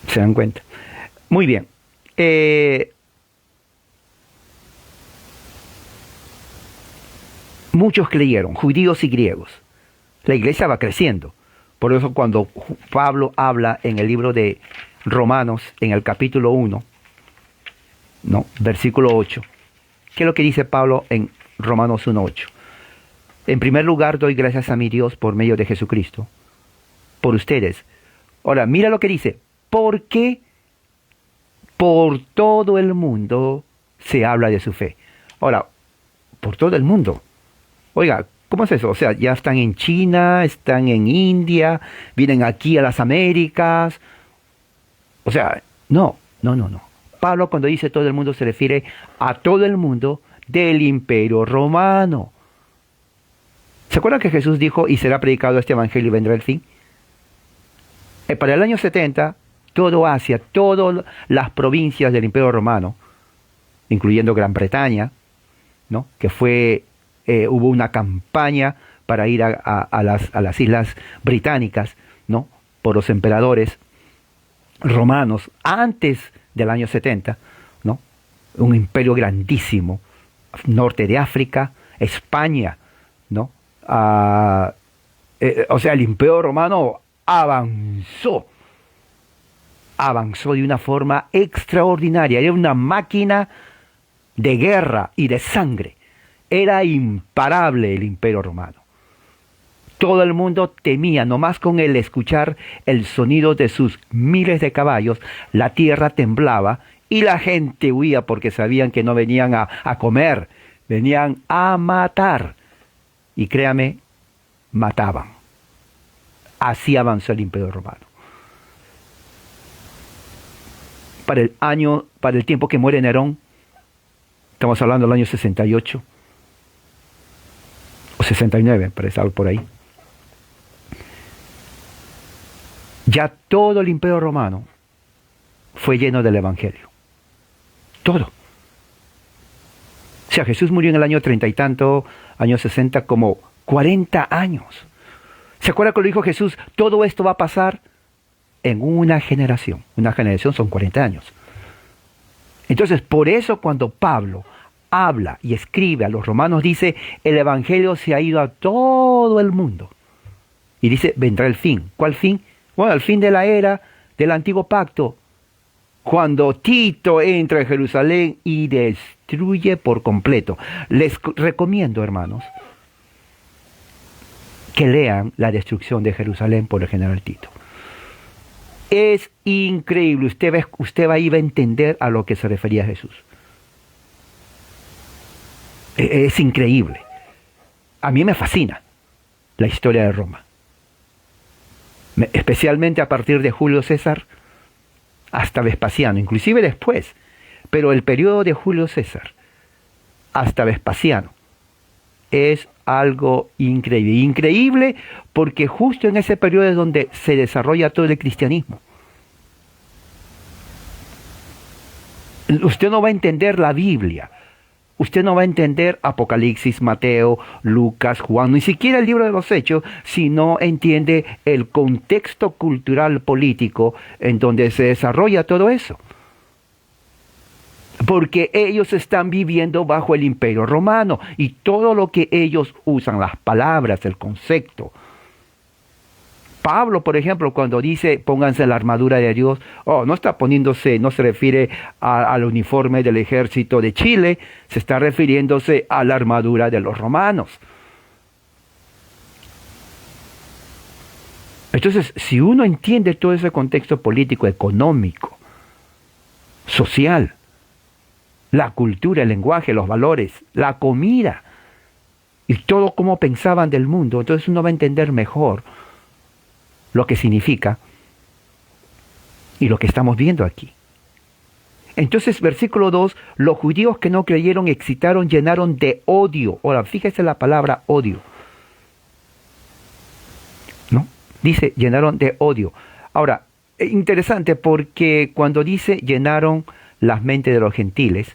¿Se dan cuenta? Muy bien. Muchos creyeron, judíos y griegos. La iglesia va creciendo. Por eso cuando Pablo habla en el libro de Romanos, en el capítulo 1, ¿no? Versículo 8. ¿Qué es lo que dice Pablo en Romanos 1:8? En primer lugar, doy gracias a mi Dios por medio de Jesucristo, por ustedes. Ahora, mira lo que dice. Porque por todo el mundo se habla de su fe. Ahora, por todo el mundo. Oiga, ¿cómo es eso? O sea, ya están en China, están en India, vienen aquí a las Américas. O sea, no. Pablo, cuando dice todo el mundo, se refiere a todo el mundo del Imperio Romano. ¿Se acuerdan que Jesús dijo, y será predicado este evangelio y vendrá el fin? Para el año 70, todo Asia, todas las provincias del Imperio Romano, incluyendo Gran Bretaña, ¿no? Que hubo una campaña para ir a las islas británicas, ¿no? Por los emperadores romanos antes del año 70, ¿no? un imperio grandísimo, norte de África, España, ¿no? O sea, el imperio romano avanzó de una forma extraordinaria, era una máquina de guerra y de sangre, era imparable el imperio romano. Todo el mundo temía, nomás con el escuchar el sonido de sus miles de caballos, la tierra temblaba y la gente huía porque sabían que no venían a comer, venían a matar. Y créame, mataban. Así avanzó el imperio romano. Para el tiempo que muere Nerón, estamos hablando del año 68 o 69, parece algo por ahí. Ya todo el imperio romano fue lleno del evangelio. Todo. O sea, Jesús murió en el año 30 y tanto, año 60, como 40 años. ¿Se acuerda que lo dijo Jesús? Todo esto va a pasar en una generación. Una generación son 40 años. Entonces, por eso cuando Pablo habla y escribe a los romanos, dice, el evangelio se ha ido a todo el mundo. Y dice, vendrá el fin. ¿Cuál fin? Bueno, el fin de la era del antiguo pacto, cuando Tito entra en Jerusalén y destruye por completo. Les recomiendo, hermanos, que lean la destrucción de Jerusalén por el general Tito. Es increíble, usted va a ir a entender a lo que se refería Jesús. Es increíble. A mí me fascina la historia de Roma. Especialmente a partir de Julio César hasta Vespasiano, inclusive después, pero el periodo de Julio César hasta Vespasiano es algo increíble. Increíble porque justo en ese periodo es donde se desarrolla todo el cristianismo. Usted no va a entender la Biblia. Usted no va a entender Apocalipsis, Mateo, Lucas, Juan, ni siquiera el libro de los Hechos, si no entiende el contexto cultural político en donde se desarrolla todo eso. Porque ellos están viviendo bajo el imperio romano y todo lo que ellos usan, las palabras, el concepto. Pablo, por ejemplo, cuando dice pónganse la armadura de Dios, no está poniéndose, no se refiere al uniforme del ejército de Chile, se está refiriéndose a la armadura de los romanos. Entonces, si uno entiende todo ese contexto político, económico, social, la cultura, el lenguaje, los valores, la comida y todo cómo pensaban del mundo, entonces uno va a entender mejor lo que significa y lo que estamos viendo aquí. Entonces, versículo 2, los judíos que no creyeron excitaron, llenaron de odio. Ahora, fíjese la palabra odio, ¿no? Dice, llenaron de odio. Ahora, interesante porque cuando dice llenaron las mentes de los gentiles,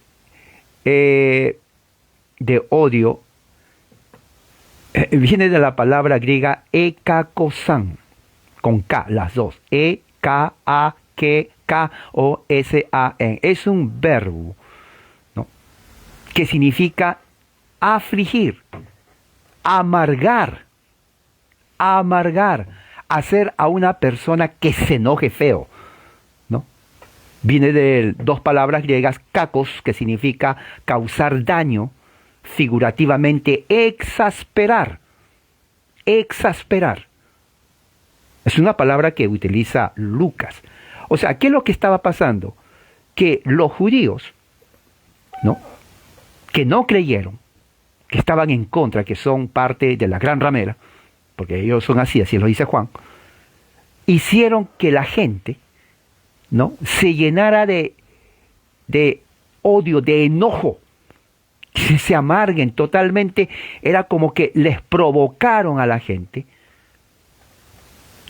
de odio, viene de la palabra griega ekakosan, con K, las dos, E-K-A-K-O-S-A-N. Es un verbo, ¿no?, que significa afligir, amargar, hacer a una persona que se enoje feo, ¿no? Viene de dos palabras griegas, kakos, que significa causar daño, figurativamente exasperar. Es una palabra que utiliza Lucas. O sea, ¿qué es lo que estaba pasando? Que los judíos, ¿no?, que no creyeron, que estaban en contra, que son parte de la gran ramera, porque ellos son así lo dice Juan, hicieron que la gente, ¿no?, se llenara de odio, de enojo, que se amarguen totalmente. Era como que les provocaron a la gente,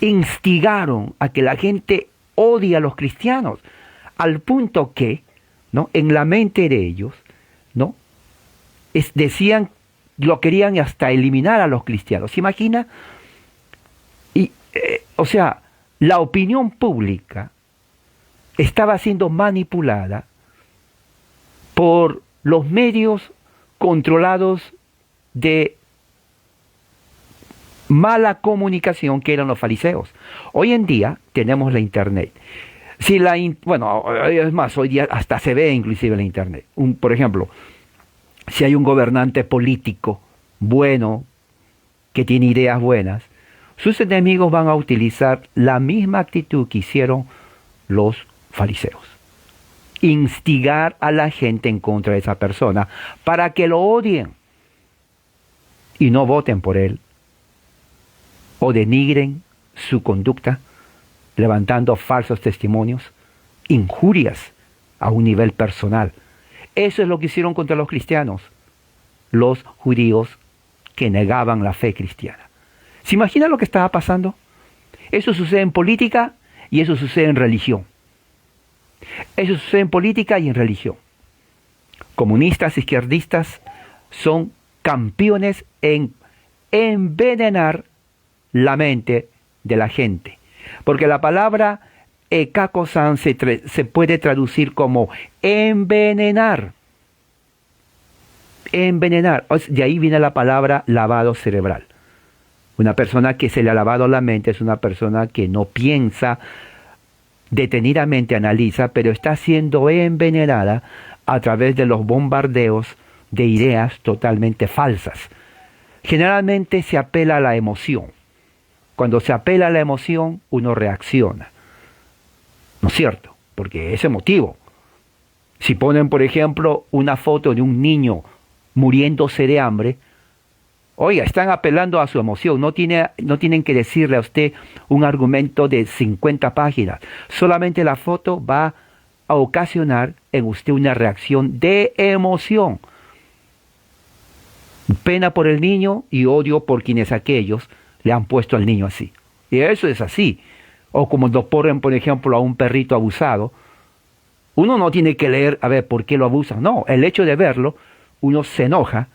instigaron a que la gente odie a los cristianos, al punto que, ¿no?, en la mente de ellos, ¿no?, decían, lo querían hasta eliminar a los cristianos. ¿Se imagina? Y, o sea, la opinión pública estaba siendo manipulada por los medios controlados de mala comunicación que eran los fariseos. Hoy en día tenemos la internet. Es más, hoy día hasta se ve inclusive la internet. Por ejemplo, si hay un gobernante político bueno, que tiene ideas buenas, sus enemigos van a utilizar la misma actitud que hicieron los fariseos. Instigar a la gente en contra de esa persona para que lo odien y no voten por él o denigren su conducta, levantando falsos testimonios, injurias a un nivel personal. Eso es lo que hicieron contra los cristianos, los judíos que negaban la fe cristiana. ¿Se imagina lo que estaba pasando? Eso sucede en política y eso sucede en religión. Eso sucede en política y en religión. Comunistas, izquierdistas son campeones en envenenar la mente de la gente. Porque la palabra ekakosan se puede traducir como envenenar. Envenenar. De ahí viene la palabra lavado cerebral. Una persona que se le ha lavado la mente es una persona que no piensa detenidamente, analiza, pero está siendo envenenada a través de los bombardeos de ideas totalmente falsas. Generalmente se apela a la emoción. Cuando se apela a la emoción, uno reacciona. ¿No es cierto? Porque es emotivo. Si ponen, por ejemplo, una foto de un niño muriéndose de hambre, oiga, están apelando a su emoción. No tienen que decirle a usted un argumento de 50 páginas. Solamente la foto va a ocasionar en usted una reacción de emoción. Pena por el niño y odio por quienes aquellos le han puesto al niño así. Y eso es así. O como nos ponen, por ejemplo, a un perrito abusado. Uno no tiene que leer, a ver, ¿por qué lo abusan? No, el hecho de verlo, uno se enoja,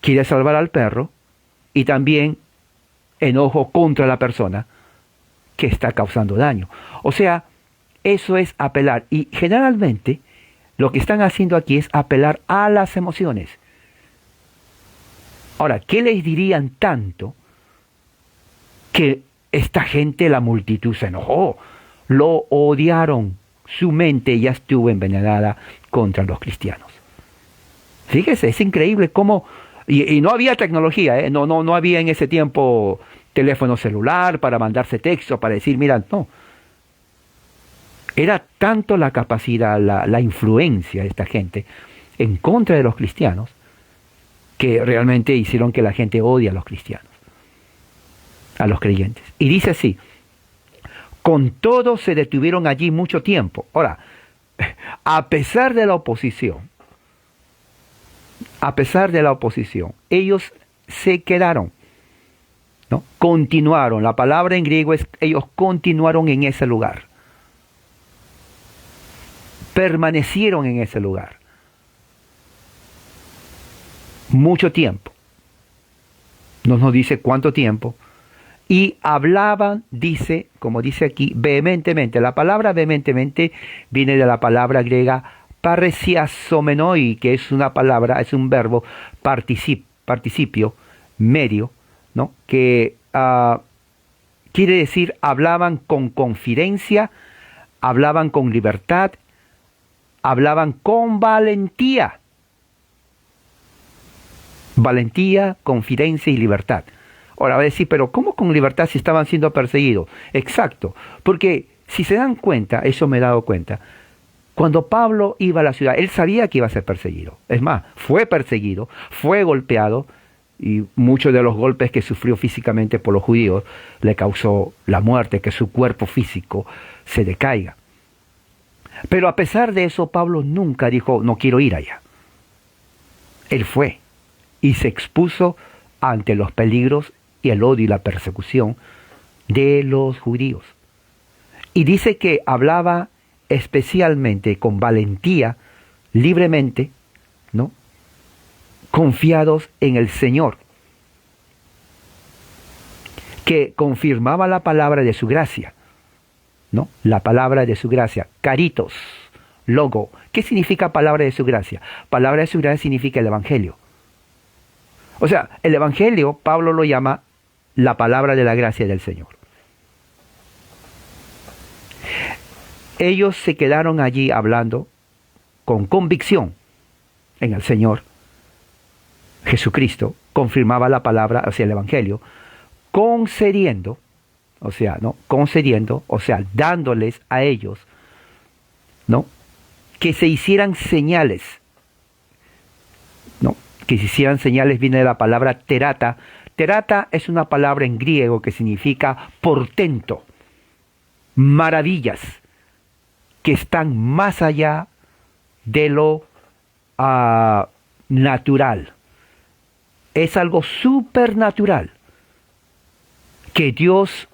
quiere salvar al perro y también enojo contra la persona que está causando daño. O sea, eso es apelar. Y generalmente lo que están haciendo aquí es apelar a las emociones. Ahora, ¿qué les dirían tanto que esta gente, la multitud, se enojó? Lo odiaron. Su mente ya estuvo envenenada contra los cristianos. Fíjese, es increíble cómo... Y no había tecnología, ¿eh? No había en ese tiempo teléfono celular para mandarse texto, para decir, mira, no. Era tanto la capacidad, la influencia de esta gente en contra de los cristianos, que realmente hicieron que la gente odie a los cristianos, a los creyentes. Y dice así, con todo se detuvieron allí mucho tiempo. Ahora, a pesar de la oposición, ellos se quedaron, ¿no? Continuaron. La palabra en griego es, ellos continuaron en ese lugar. Permanecieron en ese lugar. Mucho tiempo. No nos dice cuánto tiempo. Y hablaban, dice, como dice aquí, vehementemente. La palabra vehementemente viene de la palabra griega paresiasomenoi, que es una palabra, es un verbo participio medio, ¿no? Que quiere decir hablaban con confidencia, hablaban con libertad, hablaban con valentía. Valentía, confidencia y libertad. Ahora va a decir, pero ¿cómo con libertad si estaban siendo perseguidos? Exacto, porque si se dan cuenta, eso me he dado cuenta, cuando Pablo iba a la ciudad, él sabía que iba a ser perseguido. Es más, fue perseguido, fue golpeado, y muchos de los golpes que sufrió físicamente por los judíos le causó la muerte, que su cuerpo físico se decaiga. Pero a pesar de eso, Pablo nunca dijo, no quiero ir allá. Él fue y se expuso ante los peligros y el odio y la persecución de los judíos. Y dice que hablaba especialmente con valentía, libremente, ¿no? Confiados en el Señor, que confirmaba la palabra de su gracia, ¿no? La palabra de su gracia, caritos, logo. ¿Qué significa palabra de su gracia? Palabra de su gracia significa el Evangelio. O sea, el Evangelio, Pablo lo llama la palabra de la gracia del Señor. Ellos se quedaron allí hablando con convicción en el Señor. Jesucristo confirmaba la palabra, o sea, el Evangelio, concediendo, o sea, dándoles a ellos, ¿no?, que se hicieran señales, ¿no? Que se hicieran señales viene de la palabra terata. Terata es una palabra en griego que significa portento, maravillas que están más allá de lo natural. Es algo supernatural que Dios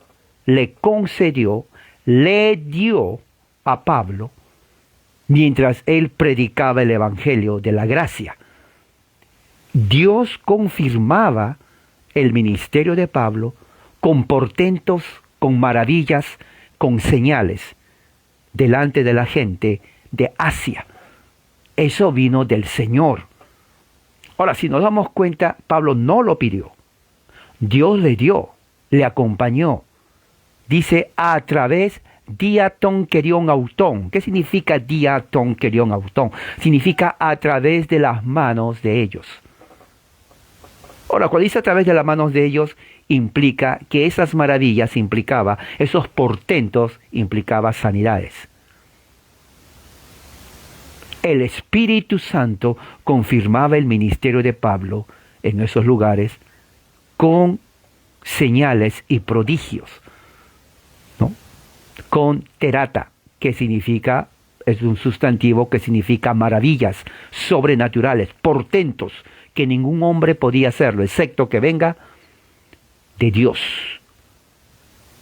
le concedió, le dio a Pablo mientras él predicaba el Evangelio de la gracia. Dios confirmaba el ministerio de Pablo con portentos, con maravillas, con señales delante de la gente de Asia. Eso vino del Señor. Ahora, si nos damos cuenta, Pablo no lo pidió. Dios le dio, le acompañó. Dice a través diaton kerion auton. ¿Qué significa diaton kerion auton? Significa a través de las manos de ellos. Ahora, cuando dice a través de las manos de ellos, implica que esas maravillas esos portentos implicaba sanidades. El Espíritu Santo confirmaba el ministerio de Pablo en esos lugares con señales y prodigios, ¿no? Con terata, que significa, es un sustantivo que significa maravillas sobrenaturales, portentos, que ningún hombre podía hacerlo, excepto que venga de Dios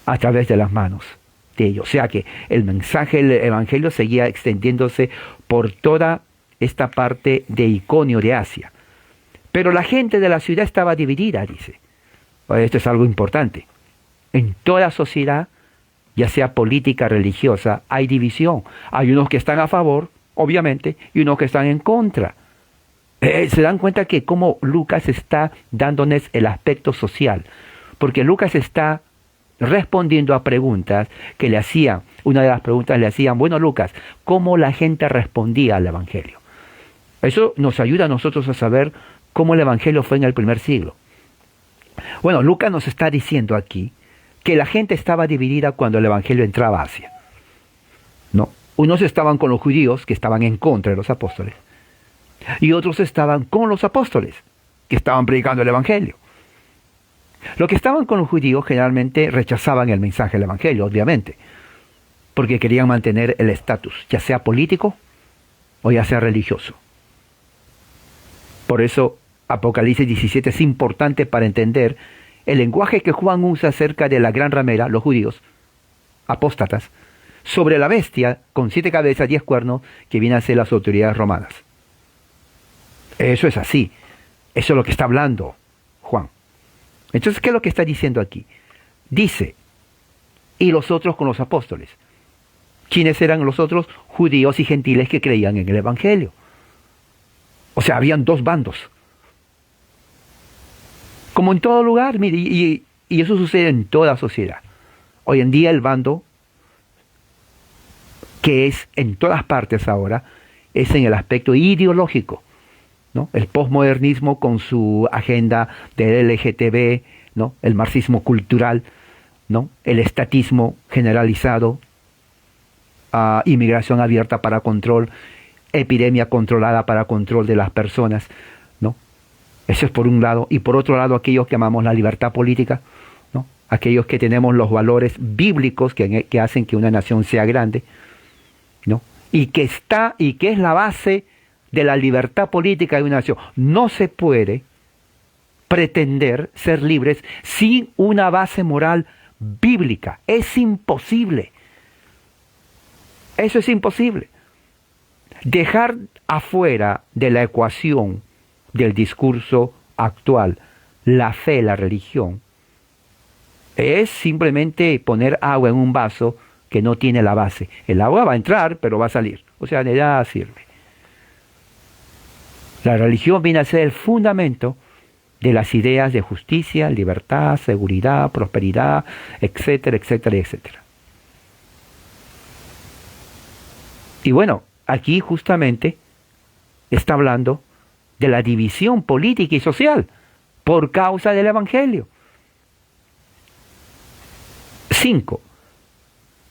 a través de las manos de ellos. O sea que el mensaje del Evangelio seguía extendiéndose por toda esta parte de Iconio, de Asia. Pero la gente de la ciudad estaba dividida, dice. Esto es algo importante. En toda sociedad, ya sea política, religiosa, hay división. Hay unos que están a favor, obviamente, y unos que están en contra. Se dan cuenta que como Lucas está dándonos el aspecto social, porque Lucas está respondiendo a preguntas que le hacían. Una de las preguntas le hacían, bueno, Lucas, ¿cómo la gente respondía al Evangelio? Eso nos ayuda a nosotros a saber cómo el Evangelio fue en el primer siglo. Bueno, Lucas nos está diciendo aquí que la gente estaba dividida cuando el Evangelio entraba a Asia, ¿no? Unos estaban con los judíos, que estaban en contra de los apóstoles, y otros estaban con los apóstoles, que estaban predicando el Evangelio. Los que estaban con los judíos generalmente rechazaban el mensaje del Evangelio, obviamente, porque querían mantener el estatus, ya sea político o ya sea religioso. Por eso Apocalipsis 17 es importante para entender el lenguaje que Juan usa acerca de la gran ramera, los judíos, apóstatas, sobre la bestia con 7 cabezas, 10 cuernos, que viene a ser las autoridades romanas. Eso es así. Eso es lo que está hablando Juan. Entonces, ¿qué es lo que está diciendo aquí? Dice, y los otros con los apóstoles. ¿Quiénes eran los otros? Judíos y gentiles que creían en el Evangelio. O sea, habían dos bandos. Como en todo lugar, mire, y eso sucede en toda sociedad. Hoy en día el bando, que es en todas partes ahora, es en el aspecto ideológico, ¿no? El posmodernismo con su agenda del LGTB, ¿no? El marxismo cultural, ¿no? El estatismo generalizado, inmigración abierta para control, epidemia controlada para control de las personas, ¿no? Eso es por un lado. Y por otro lado, aquellos que amamos la libertad política, ¿no? Aquellos que tenemos los valores bíblicos que hacen que una nación sea grande, ¿no? Y que es la base de la libertad política de una nación. No se puede pretender ser libres sin una base moral bíblica. Es imposible. Eso es imposible. Dejar afuera de la ecuación del discurso actual la fe, la religión, es simplemente poner agua en un vaso que no tiene la base. El agua va a entrar, pero va a salir. O sea, de nada sirve. La religión viene a ser el fundamento de las ideas de justicia, libertad, seguridad, prosperidad, etcétera, etcétera, etcétera. Y bueno, aquí justamente está hablando de la división política y social por causa del Evangelio. 5.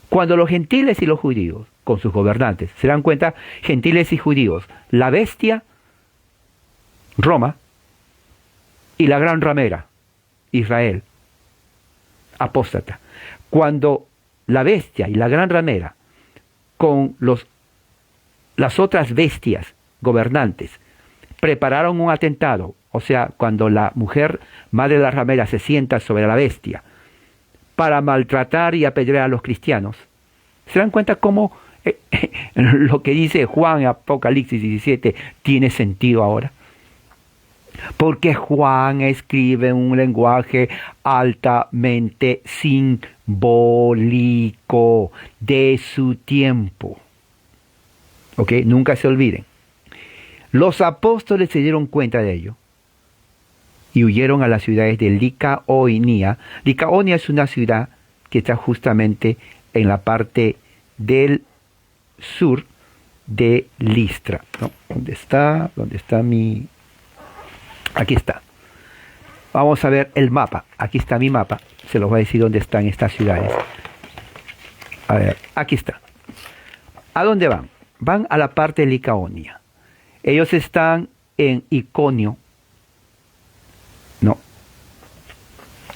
Cuando los gentiles y los judíos, con sus gobernantes, se dan cuenta, gentiles y judíos, la bestia, Roma, y la gran ramera, Israel, apóstata. Cuando la bestia y la gran ramera, con las otras bestias gobernantes, prepararon un atentado, o sea, cuando la mujer, madre de la ramera, se sienta sobre la bestia para maltratar y apedrear a los cristianos, ¿se dan cuenta cómo lo que dice Juan en Apocalipsis 17 tiene sentido ahora? Porque Juan escribe en un lenguaje altamente simbólico de su tiempo. ¿Ok? Nunca se olviden. Los apóstoles se dieron cuenta de ello y huyeron a las ciudades de Licaonia. Licaonia es una ciudad que está justamente en la parte del sur de Listra, ¿no? ¿Dónde está? ¿Dónde está mi...? Aquí está. Vamos a ver el mapa. Aquí está mi mapa. Se los voy a decir dónde están estas ciudades. A ver, aquí está. ¿A dónde van? Van a la parte de Licaonia. Ellos están en Iconio. No.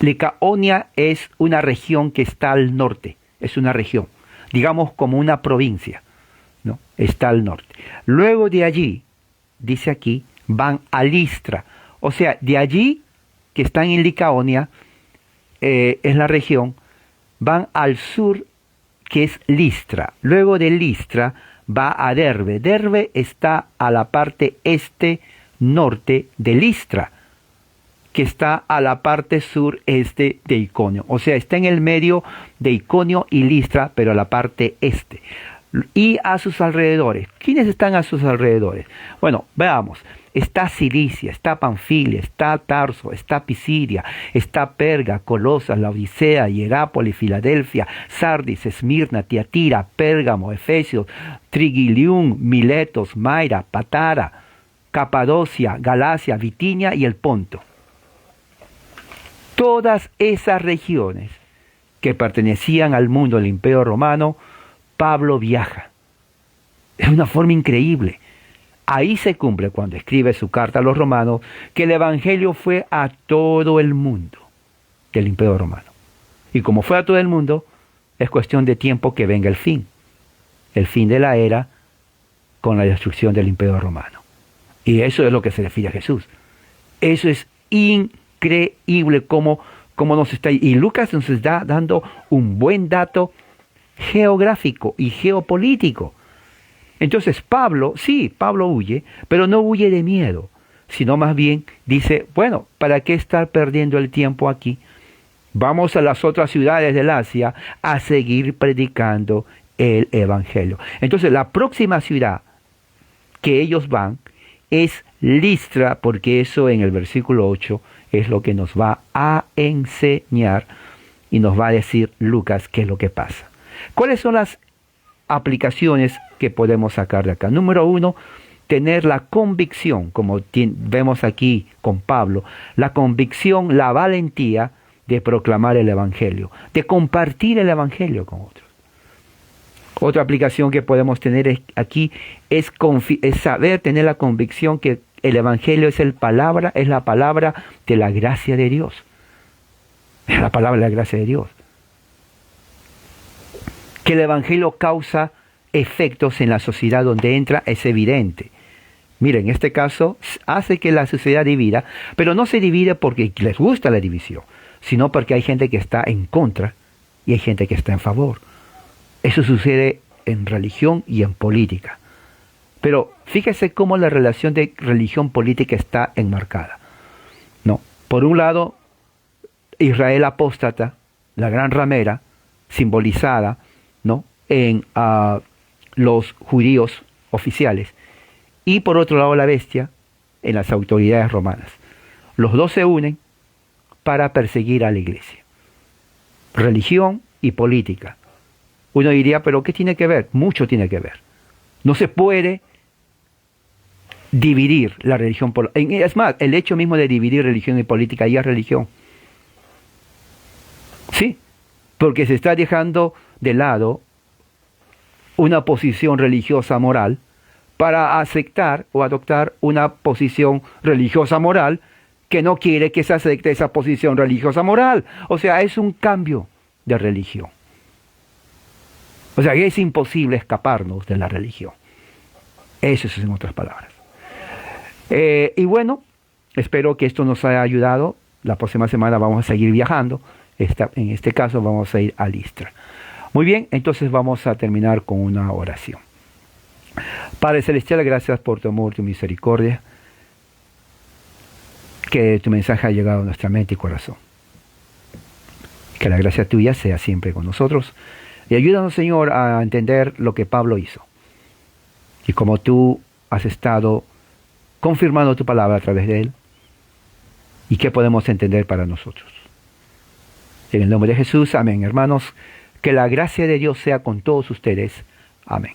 Licaonia es una región que está al norte. Es una región. Digamos como una provincia. ¿No? Está al norte. Luego de allí, dice aquí, van a Listra. O sea, de allí, que están en Licaonia, es la región, van al sur, que es Listra. Luego de Listra va a Derbe. Derbe está a la parte este-norte de Listra, que está a la parte sureste de Iconio. O sea, está en el medio de Iconio y Listra, pero a la parte este. Y a sus alrededores. ¿Quiénes están a sus alrededores? Bueno, veamos. Está Cilicia, está Panfilia, está Tarso, está Pisidia, está Perga, Colosas, Laodicea, Hierápolis, Filadelfia, Sardis, Esmirna, Tiatira, Pérgamo, Efesios, Trigilium, Miletos, Mayra, Patara, Capadocia, Galacia, Bitinia y el Ponto. Todas esas regiones que pertenecían al mundo del Imperio Romano, Pablo viaja. Es una forma increíble. Ahí se cumple cuando escribe su carta a los romanos que el Evangelio fue a todo el mundo del Imperio Romano. Y como fue a todo el mundo, es cuestión de tiempo que venga el fin de la era con la destrucción del Imperio Romano. Y eso es lo que se refiere a Jesús. Eso es increíble cómo nos está... Y Lucas nos está dando un buen dato geográfico y geopolítico. Entonces Pablo huye, pero no huye de miedo, sino más bien dice, bueno, ¿para qué estar perdiendo el tiempo aquí? Vamos a las otras ciudades del Asia a seguir predicando el Evangelio. Entonces la próxima ciudad que ellos van es Listra, porque eso en el versículo 8 es lo que nos va a enseñar y nos va a decir Lucas qué es lo que pasa. ¿Cuáles son las aplicaciones que podemos sacar de acá? Número 1, tener la convicción, como vemos aquí con Pablo, la convicción, la valentía de proclamar el Evangelio, de compartir el Evangelio con otros. Otra aplicación que podemos tener aquí es saber, tener la convicción que el Evangelio es la palabra de la gracia de Dios. Es la palabra de la gracia de Dios. Que el Evangelio causa efectos en la sociedad donde entra es evidente. Miren, en este caso hace que la sociedad divida, pero no se divide porque les gusta la división, sino porque hay gente que está en contra y hay gente que está en favor. Eso sucede en religión y en política. Pero fíjese cómo la relación de religión-política está enmarcada. No, por un lado, Israel apóstata, la gran ramera, simbolizada, ¿no?, en los judíos oficiales, y por otro lado la bestia en las autoridades romanas. Los dos se unen para perseguir a la iglesia. Religión y política. Uno diría, pero ¿qué tiene que ver? Mucho tiene que ver. No se puede dividir la religión. Es más, el hecho mismo de dividir religión y política ya es religión. Sí, porque se está dejando de lado una posición religiosa moral para aceptar o adoptar una posición religiosa moral que no quiere que se acepte esa posición religiosa moral. O sea, es un cambio de religión. O sea, es imposible escaparnos de la religión. Eso es en otras palabras. Y bueno, espero que esto nos haya ayudado. La próxima semana vamos a seguir viajando. En este caso vamos a ir a Listra. Muy bien, entonces vamos a terminar con una oración. Padre Celestial, gracias por tu amor, tu misericordia. Que tu mensaje ha llegado a nuestra mente y corazón. Que la gracia tuya sea siempre con nosotros. Y ayúdanos, Señor, a entender lo que Pablo hizo. Y como tú has estado confirmando tu palabra a través de él. Y qué podemos entender para nosotros. En el nombre de Jesús, amén. Hermanos, que la gracia de Dios sea con todos ustedes. Amén.